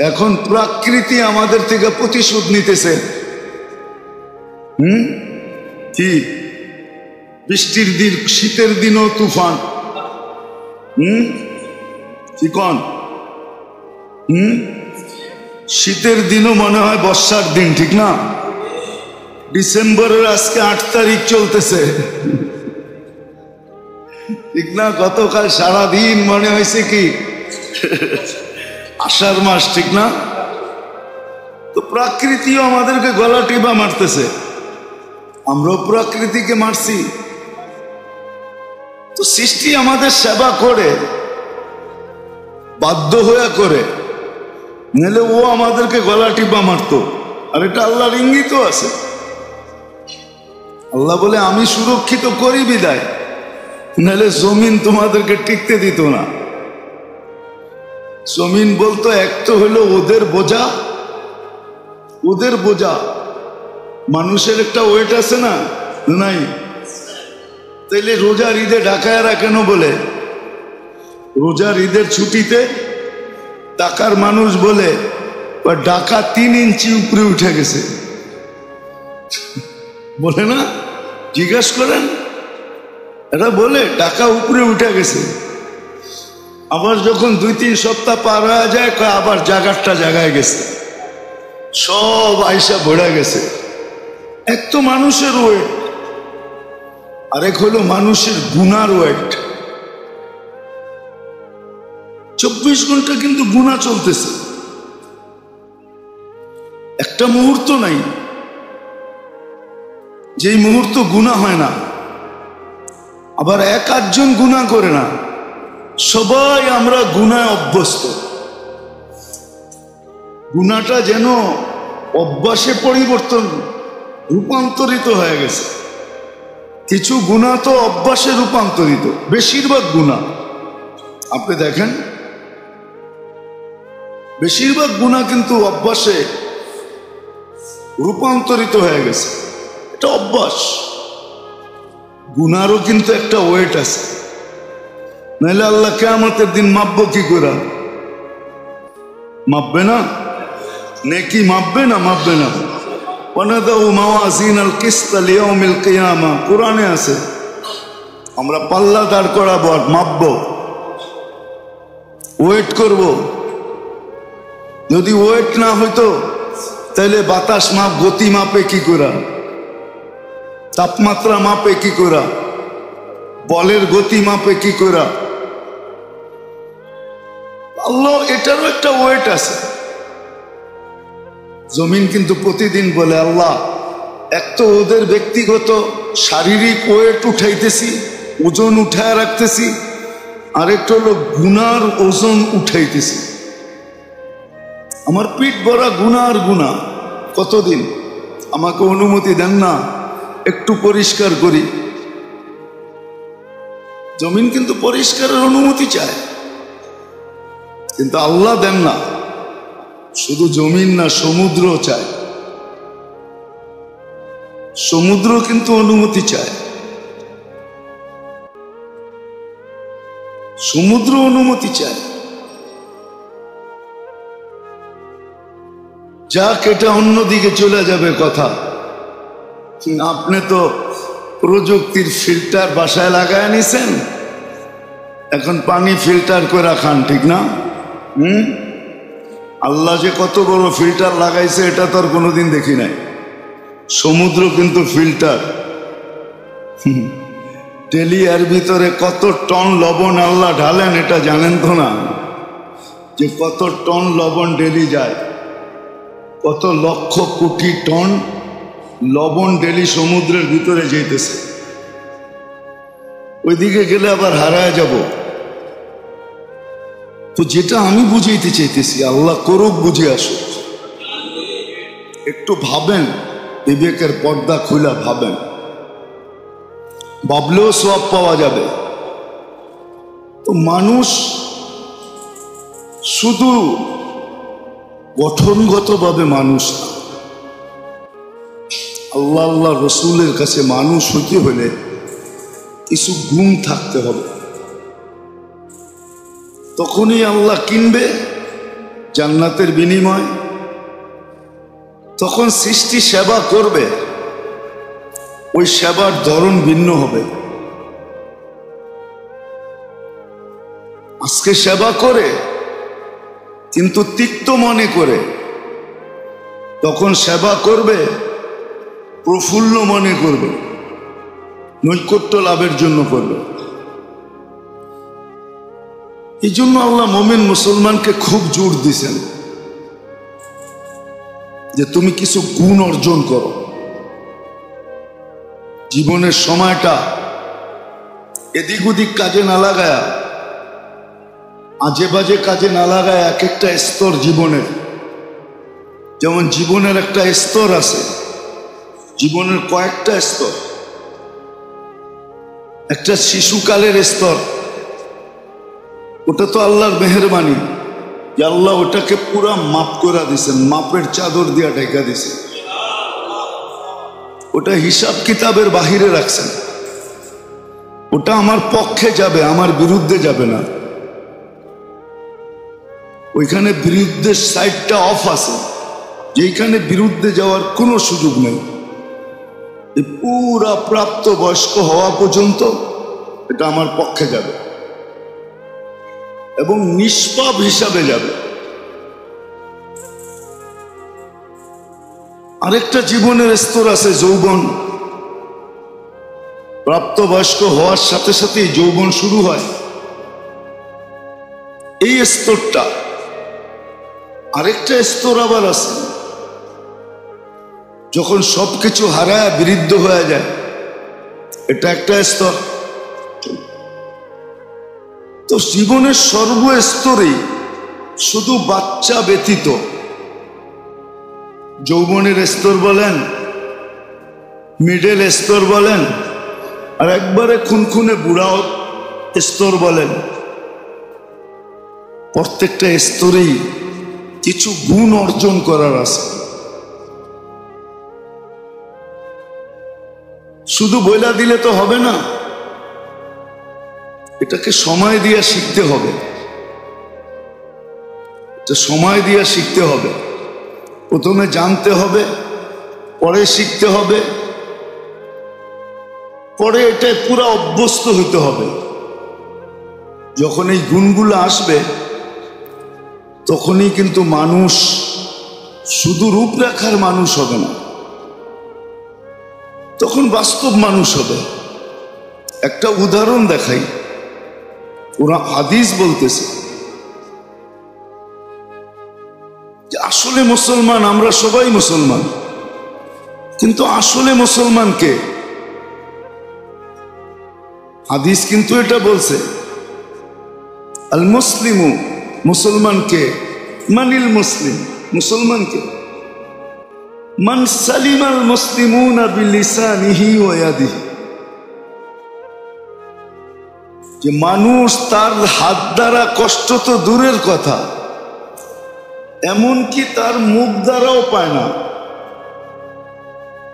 এখন প্রকৃতি আমাদের থেকে প্রতিশোধ নিতেছে। কি বৃষ্টির দিন, শীতের দিনও তুফান, কি কন? শীতের দিনও মনে হয় বর্ষার দিন, ঠিক না? ডিসেম্বরের আজকে 8 তারিখ চলতেছে, ঠিক না? গতকাল সারাদিন মনে হয়েছে কি আষাঢ় মাস, ঠিক না? তো প্রকৃতিও আমাদেরকে গলা টিপা মারতেছে, আমরাও প্রকৃতিকে মারছি। তো সৃষ্টি আমাদের সেবা করে, বাধ্য হয়ে করে, নাহলে ও আমাদেরকে গলা টিপা মারতো। আর এটা আল্লাহর ইঙ্গিত আছে। আল্লাহ বলে আমি সুরক্ষিত করি বিদায়, নাহলে জমিন তোমাদেরকে টিকতে দিত না। জমিন বলতো এক তো হলো ওদের বোঝা, ওদের বোঝা। মানুষের একটা ওয়েট আছে না, নাই? তাইলে রোজার ঈদে ঢাকায়রা কেন বলে? রোজার ঈদের ছুটিতে ঢাকার মানুষ বলে ঢাকা 3 ইঞ্চি উপরে উঠে গেছে, বলে না? জিজ্ঞাসা করেন, এটা বলে ঢাকা উপরে উঠে গেছে। আবার যখন 2-3 সপ্তাহ পার হয়ে যায়, আবার জায়গাটা জায়গায় গেছে, সব আইসা ভরে গেছে। এক তো মানুষের ওয়েট, আরেক হলো মানুষের গুনার ওয়েট। 24 ঘন্টা কিন্তু গুনাহ চলতেছে, একটা মুহূর্ত নাই যেই মুহূর্ত গুনাহ হয় না। আবার 1-8 গুনাহ করে না, সবাই আমরা গুনায় অভ্যস্ত। গুনাহটা যেন অভ্যাসে পরিবর্তন, রূপান্তরিত হয়ে গেছে। কিছু গুনাহ তো অভ্যাসে রূপান্তরিত, বেশিরভাগ গুনাহ আপনি দেখেন, বেশিরভাগ গুনাহ কিন্তু অভ্যাসে রূপান্তরিত হয়ে গেছে। এটা অভ্যাস। গুনারও কিন্তু একটা ওয়েট আছে, নাহলে আল্লাহ কিয়ামতের দিন মাপবো কি করে? মাপবে না? নেকি মাপবে না? মাপবে না। ওয়ানাদাউ মাওয়াজিনাল কিসতা লিয়াউমিল কিয়ামা, কোরআনে আছে। আমরা পাল্লা দাঁড় করাবো, মাপবো, ওয়েট করব। যদি ওয়েট না হইতো তাহলে বাতাস মাপ, গতি মাপে কি করে? তাপমাত্রা মাপে কি করে? বলের গতি মাপে কি করে? আল্লাহ এটারও একটা ওয়েট আছে। জমিন কিন্তু প্রতিদিন বলে আল্লাহ, এক তো ওদের ব্যক্তিগত শারীরিক ওয়েট উঠাইতেছি, ওজন উঠায় রাখতেছি, আরেকটা হলো গুনার ওজন উঠাইতেছি। আমার পিঠ ভরা গুনার গুনাহ। কতদিন আমাকে অনুমতি দেন না একটু পরিষ্কার করি? জমিন কিন্তু পরিষ্কারের অনুমতি চায়, কিন্তু আল্লাহ দেন না। শুধু জমিন না, সমুদ্র চায়। সমুদ্র কিন্তু অনুমতি চায়, সমুদ্র অনুমতি চায়। যাক, এটা অন্যদিকে চলে যাবে কথা। আপনি তো প্রযুক্তির ফিল্টার বাসায় লাগায় নিছেন, এখন পানি ফিল্টার করে খান, ঠিক না? আল্লাহ যে কত বড় ফিল্টার লাগাইছে এটা তো আর কোনোদিন দেখি নাই। সমুদ্র কিন্তু ফিল্টার। ডেলি এর ভিতরে কত টন লবণ আল্লাহ ঢালেন এটা জানেন তো না? যে কত টন লবণ ডেলি যায়, কত লক্ষ কোটি টন লবণ ডেলি সমুদ্রের ভিতরে যেতেছে। ওইদিকে গেলে আবার হারায় যাব। তো যেটা আমি বুঝাইতে চাইতেছি, আল্লাহ করুক, বুঝে আসুক। একটু ভাবেন, বিবেকের পর্দা খুলে ভাবেন। ভাবলেও সওয়াব পাওয়া যাবে। তো মানুষ শুধু গঠনগতভাবে মানুষ না, আল্লাহ আল্লাহ রসুলের কাছে মানুষ হইতে হলে কিছু গুণ থাকতে হবে। তখনই আল্লাহ কিনবে জান্নাতের বিনিময়। তখন সৃষ্টি সেবা করবে, ওই সেবার ধরন ভিন্ন হবে। আজকে সেবা করে কিন্তু তিক্ত মনে করে, তখন সেবা করবে প্রফুল্ল মনে করবে, নৈকট্য লাভের জন্য করবে। এই জন্য আল্লাহ মুমিন মুসলমানকে খুব জোর দিছেন যে তুমি কিছু গুণ অর্জন করো। জীবনের সময়টা এদিক ওদিক কাজে না লাগায়া, আজে বাজে কাজে না লাগায় এক একটা স্তর জীবনের, যেমন জীবনের একটা স্তর আছে, জীবনের কয়েকটা স্তর। একটা শিশুকালের স্তর, ওটা তো আল্লাহর মেহেরবানি যে আল্লাহ ওটাকে পুরা মাপ করে দিয়েছেন, মাপের চাদর দিয়া ঢেকা দিয়েছেন। ওটা হিসাব কিতাবের বাহিরে রাখছেন। ওটা আমার পক্ষে যাবে, আমার বিরুদ্ধে যাবে না। ওইখানে বিরুদ্ধের সাইডটা অফ আছে, যেখানে বিরুদ্ধে যাওয়ার কোনো সুযোগ নেই। পুরা প্রাপ্ত বয়স্ক হওয়া পর্যন্ত এটা আমার পক্ষে যাবে এবং নিষ্পাপ হিসাবে যাবে। আরেকটা জীবনের স্তর আছে যৌবন। প্রাপ্তবয়স্ক হওয়ার সাথে সাথে যৌবন শুরু হয়। এই স্তরটা। আরেকটা স্তর আবার আছে, যখন সবকিছু হারায় বিরুদ্ধ হয়ে যায়, এটা একটা স্তর। তো জীবনের সর্বস্তরেই শুধু বাচ্চা ব্যতীত, যৌবনের স্তর বলেন, মিডল স্তর বলেন, আর একবারে খুনখুনে বুড়াও স্তর বলেন, প্রত্যেকটা স্তরেই কিছু গুণ অর্জন করার আছে। শুধু বইলা দিলে তো হবে না, এটাকে সময় দিয়ে শিখতে হবে। এটা সময় দিয়ে শিখতে হবে। প্রথমে জানতে হবে, পরে শিখতে হবে, পরে এটা পুরো অভ্যস্ত হইতে হবে। যখন এই গুণগুলো আসবে, তখনই কিন্তু মানুষ শুধু রূপরেখার মানুষ হবে না, তখন বাস্তব মানুষ হবে। একটা উদাহরণ দেখাই, ওরা হাদিস বলতেছে যে আসলে মুসলমান, আমরা সবাই মুসলমান, কিন্তু আসলে মুসলমান কে? হাদিস কিন্তু এটা বলছে, আল মুসলিমু, মুসলমানকে, মানিল মুসলিম, মুসলমানকে, মান সালিমাল মুসলিমুনা বিলিসানিহি ওয়া ইয়াদিহি, যে মানুষ তার হাত দ্বারা কষ্ট তো দূরের কথা, এমনকি তার মুখ দ্বারাও পায় না,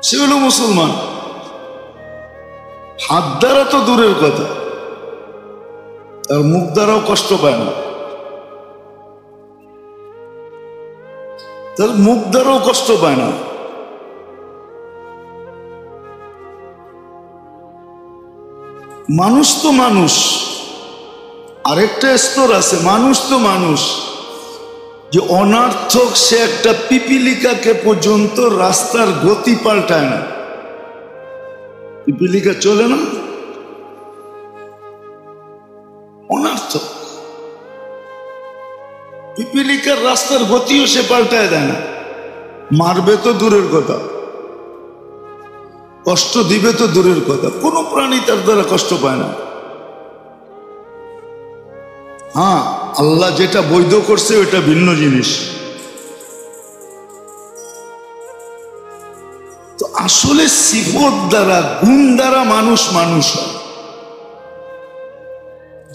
সে হলো মুসলমান। হাত দ্বারা তো দূরের কথা, তার মুখ দ্বারাও কষ্ট পায় না, তার মুখ দ্বারাও কষ্ট পায় না। মানুষ তো মানুষ। আরেকটা স্তর আছে, মানুষ তো মানুষ, যে অনার্থক সে একটা পিপিলিকাকে পর্যন্ত রাস্তার গতি পাল্টায় না। পিপিলিকা চলে না, অনার্থক। পিপিলিকার রাস্তার গতিও সে পাল্টায় দেয় না। মারবে তো দূরের কথা, কষ্ট দিবে তো দূরের কথা, কোনো প্রাণী তার দ্বারা কষ্ট পায় না। হ্যাঁ, আল্লাহ যেটা বৈধ করছে ওটা ভিন্ন জিনিস। তো আসলে সিফত দ্বারা, গুণ দ্বারা মানুষ মানুষ হয়।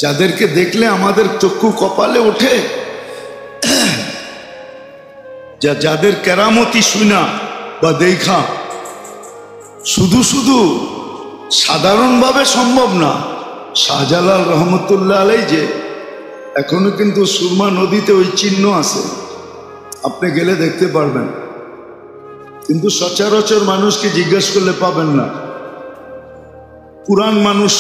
যাদেরকে দেখলে আমাদের চক্ষু কপালে ওঠে, যাদের কেরামতি শুনা বা দেখা শুধু শুধু সাধারণভাবে সম্ভব না। শাহজালাল রহমতুল্লাহ আলাই যে এখনো কিন্তু সুরমা নদীতে ওই চিহ্ন আছে, আপনি গেলে দেখতে পারবেন, কিন্তু সচরাচর মানুষকে জিজ্ঞেস করলে পাবেন না। পুরান মানুষ,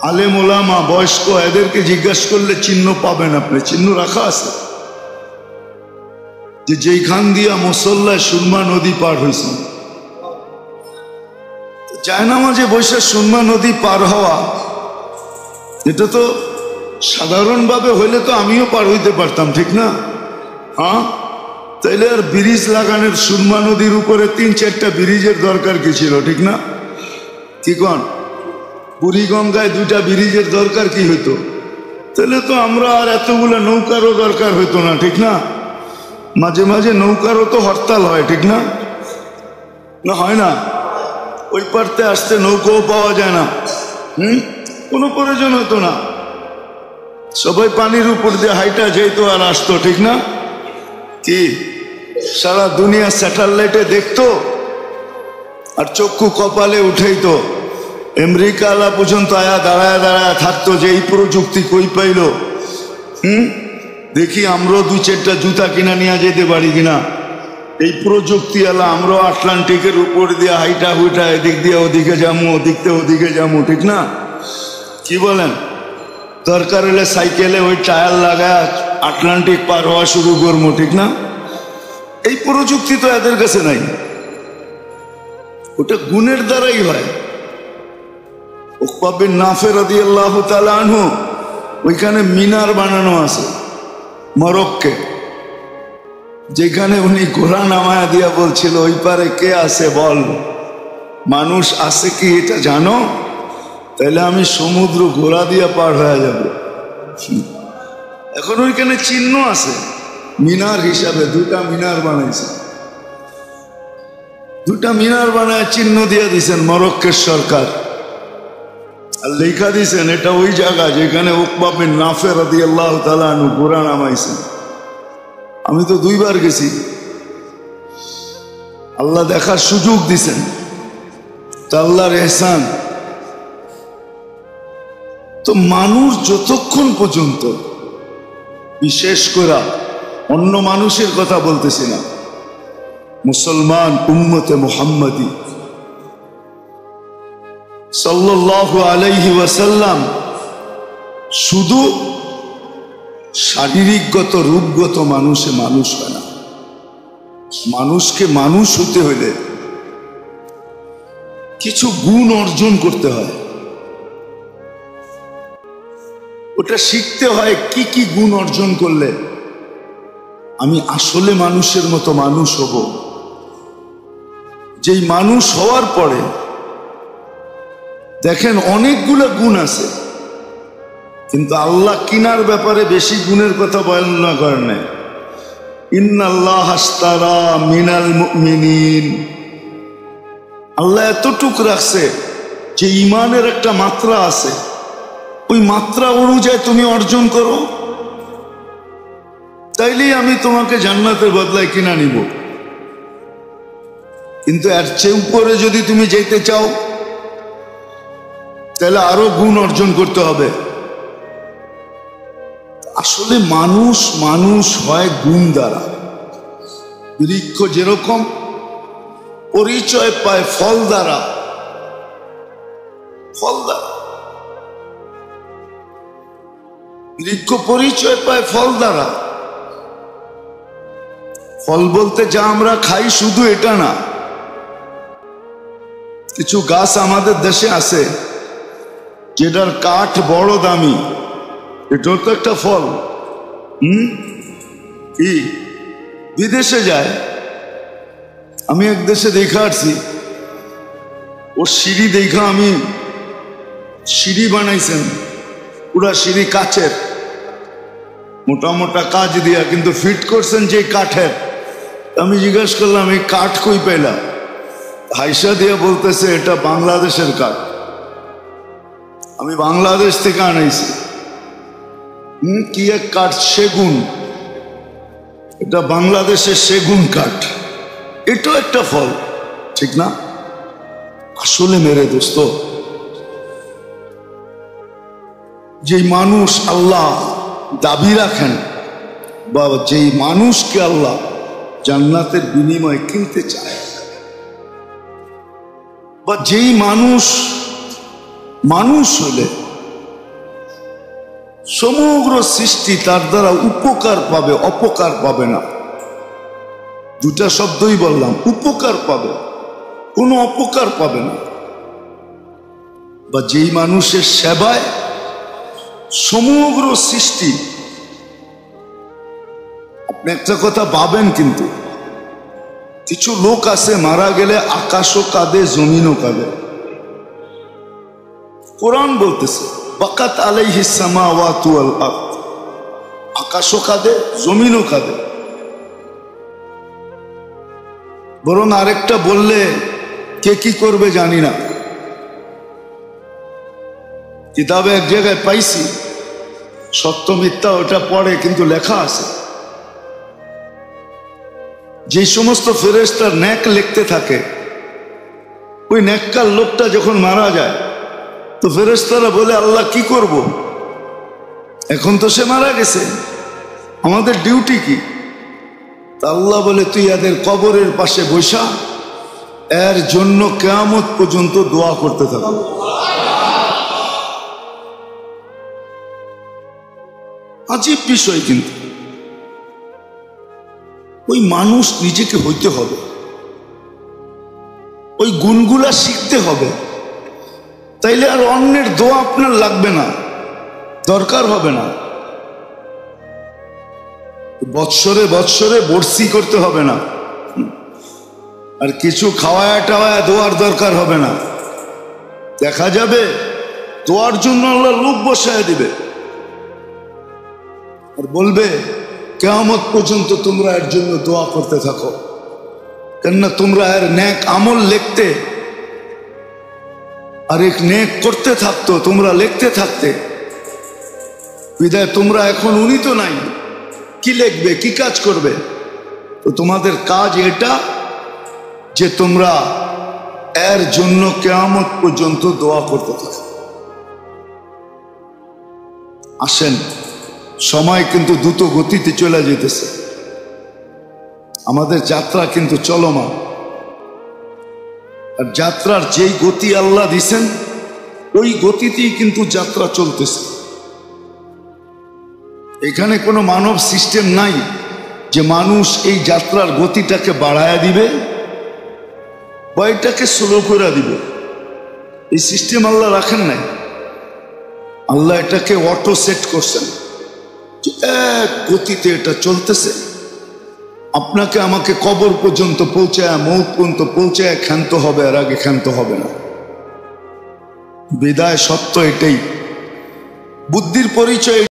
আলেম ওলামা, বয়স্ক, এদেরকে জিজ্ঞেস করলে চিহ্ন পাবেন আপনি। চিহ্ন রাখা আছে যে যেইখান দিয়া মুসল্লায় সুরমা নদী পার হয়েছে। জায়নামাজে বসে সুরমা নদী পার হওয়া, এটা তো সাধারণভাবে হইলে তো আমিও পার হইতে পারতাম, ঠিক না? হ্যাঁ, তাইলে আর ব্রিজ লাগানোর সুরমা নদীর উপরে 3-4টা ব্রিজের দরকার কি ছিল, ঠিক না? কি কন? বুড়িগঙ্গায় 2টা ব্রিজের দরকার কি হইতো? তাহলে তো আমরা আর এতগুলো নৌকারও দরকার হইতো না, ঠিক না? মাঝে মাঝে নৌকারও তো হরতাল হয়, ঠিক না? না হয় না? ওই পারতে আসতে নৌকাও পাওয়া যায় না, কোনো প্রয়োজন হতো না। সবাই পানির উপর দিয়ে হাইটা যেত আর আসতো, ঠিক না? কি সারা দুনিয়া স্যাটেলাইটে দেখতো আর চক্ষু কপালে উঠাইতো। আমেরিকা আলা পর্যন্ত আয়া দাঁড়ায় দাঁড়ায় থাকতো যে এই প্রযুক্তি কই পাইল। দেখি আমরাও 2-4টা জুতা কিনা নিয়ে যেতে পারি কিনা। এই প্রযুক্তি আলা আমরাও আটলান্টিকের উপর দিয়ে হাইটা হুইটা এদিক দিয়ে ওদিকে যাবো, ওদিক দিয়ে ওদিকে যাবো, ঠিক না? কি বলেন? দরকার হলে সাইকেলে ওই টায়ার লাগায় আটলান্টিক পার হওয়া শুরু করবো, ঠিক না? এই প্রযুক্তি তো এদের কাছে নাই। ওটা গুণের দ্বারাই হয়। উকবা বিন নাফে রাদিয়াল্লাহু তাআলা আনহু, ওইখানে মিনার বানানো আছে মরক্কে, যেখানে উনি ঘোড়া নামায়া দিয়া বলছিল ওই পারে কে আছে বল, মানুষ আছে কি এটা জানো? তাহলে আমি সমুদ্র ঘোড়া দিয়া পার হয়ে যাব। এখন ওইখানে চিহ্ন আছে মিনার হিসাবে, 2টা মিনার বানাইছে। 2টা মিনার বানায় চিহ্ন দিয়ে দিছেন মরক্কের সরকার, আর লেখা দিছেন এটা ওই জায়গা যেখানে উকবা বিন নাফে রাদিয়াল্লাহু তাআলা আনহু ঘোড়া নামাইছেন। আমি তো 2বার গেছি, আল্লাহ দেখার সুযোগ দিছেন, তা আল্লাহর ইহসান। তো মানুষ যতক্ষণ পর্যন্ত, বিশেষ করে অন্য মানুষের কথা বলতেছি না, মুসলমান উম্মতে মুহাম্মাদি সাল্লাল্লাহু আলাইহি ওয়াসাল্লাম শুধু শারীরিকগত রূপগত মানুষে মানুষ হয় না। মানুষকে মানুষ হতে হলে কিছু গুণ অর্জন করতে হয়। ওটা শিখতে হয় কি কি গুণ অর্জন করলে আমি আসলে মানুষের মতো মানুষ হব। যেই মানুষ হওয়ার পরে দেখেন অনেকগুলো গুণ আছে, কিন্তু আল্লাহ কিনার ব্যাপারে বেশি গুণের কথা বর্ণনা করেন নাই। ইন্নাল্লাহ আশতারা মিনাল মুমিনিন, আল্লাহ এতটুক রাখছে যে ইমানের একটা মাত্রা আছে, ওই মাত্রা অনুযায়ী তুমি অর্জন করো, তাইলেই আমি তোমাকে জান্নাতের বদলায় কিনা নিব। কিন্তু এর চেয়ে উপরে যদি তুমি যেতে চাও তাহলে আরো গুণ অর্জন করতে হবে। আসলে মানুষ মানুষ হয় গুণ দ্বারা। বৃক্ষ যেরকম পরিচয় পায় ফল দ্বারা, ফল দ্বারা বৃক্ষ পরিচয় পায় ফল দ্বারা। ফল বলতে যা আমরা খাই শুধু এটা না, কিছু গাছ আমাদের দেশে আছে যেটার কাঠ বড় দামি, এটাও তো একটা ফল। কি বিদেশে যায়, আমি এক দেশে দেখা আসছি, ওর সিঁড়ি দেখা, আমি সিঁড়ি বানাইছেন পুরা সিঁড়ি কাচের, মোটা মোটা কাজ দিয়া, কিন্তু ফিট করছেন যে কাঠের, আমি জিজ্ঞাসা করলাম এই কাঠ কই পেলাম? হাইসা দিয়ে বলতেছে এটা বাংলাদেশের কাঠ, আমি বাংলাদেশ থেকে আনাইছি। কি এক কাঠ? সেগুন। এটা বাংলাদেশের সেগুন কাঠ। এটাও একটা ফল, ঠিক না? আসলে মেরে দোস্ত, যে মানুষ আল্লাহ দাবি রাখেন বা যেই মানুষকে আল্লাহ জান্নাতের বিনিময়ে কিনতে চায়, বা যেই মানুষ হলে সমগ্র সৃষ্টি তার দ্বারা উপকার পাবে, অপকার পাবে না। দুটা শব্দই বললাম, উপকার পাবে, কোনো অপকার পাবে না। বা যেই মানুষের সেবায় সমগ্র সৃষ্টি, আপনি একটা কথা ভাবেন, কিন্তু কিছু লোক আছে মারা গেলে আকাশও কাঁদে, জমিনও কাঁদে। কোরআন বলতেছে বাকাত আলাইহিস সামাওয়াতু ওয়াল আরদ, আকাশও কাঁদে, জমিনও কাঁদে। বরং আরেকটা বললে কে কি করবে জানি না, কিতাবে এক জায়গায় পাইছি, সত্য মিথ্যা ওটা পড়ে, কিন্তু লেখা আছে যে সমস্ত ফেরেশতার নেক লিখতে থাকে, ওই নেককার লোকটা যখন মারা যায় তো ফেরেশতারা বলে আল্লাহ কি করব, এখন তো সে মারা গেছে, আমাদের ডিউটি কি? তা আল্লাহ বলে তুই এদের কবরের পাশে বসা এর জন্য কিয়ামত পর্যন্ত দোয়া করতে থাকো। আজীব বিষয়, কিন্তু ওই মানুষ নিজেকে হইতে হবে, ওই গুণগুলা শিখতে হবে, তাইলে আর অন্যের দোয়া আপনার লাগবে না, দরকার হবে না। বৎসরে বৎসরে বর্ষি করতে হবে না, আর কিছু খাওয়ায় টাওয়ায় দোয়ার দরকার হবে না। দেখা যাবে দোয়ার জন্য আল্লাহ লোক বসায় দিবে আর বলবে কিয়ামত পর্যন্ত তোমরা এর জন্য দোয়া করতে থাকো, কেননা তোমরা এর নেক আমল লিখতে, আর এক নেক করতে থাকতো, তোমরা লিখতে থাকতে, বিদায় তোমরা এখন উনি তো নাই, কি লিখবে, কি কাজ করবে? তো তোমাদের কাজ এটা যে তোমরা এর জন্য কিয়ামত পর্যন্ত দোয়া করতে থাকো। আসেন, সময় কিন্তু দ্রুত গতিতে চলে যেতেছে, আমাদের যাত্রা কিন্তু চলমান, আর যাত্রার যেই গতি আল্লাহ দিছেন ওই গতিতেই কিন্তু যাত্রা চলতেছে। এখানে কোনো মানব সিস্টেম নাই যে মানুষ এই যাত্রার গতিটাকে বাড়ায়া দিবে বা এটাকে স্লো করে দিবে, এই সিস্টেম আল্লাহ রাখেন নাই। আল্লাহ এটাকে অটো সেট করছেন, এক গতিতে এটা চলতেছে। আপনাকে আমাকে কবর পর্যন্ত পৌঁছায়, মৌত পর্যন্ত পৌঁছায় ক্ষান্ত হবে, আর আগে ক্ষান্ত হবে না। বিদায় সত্য এটাই, বুদ্ধির পরিচয়।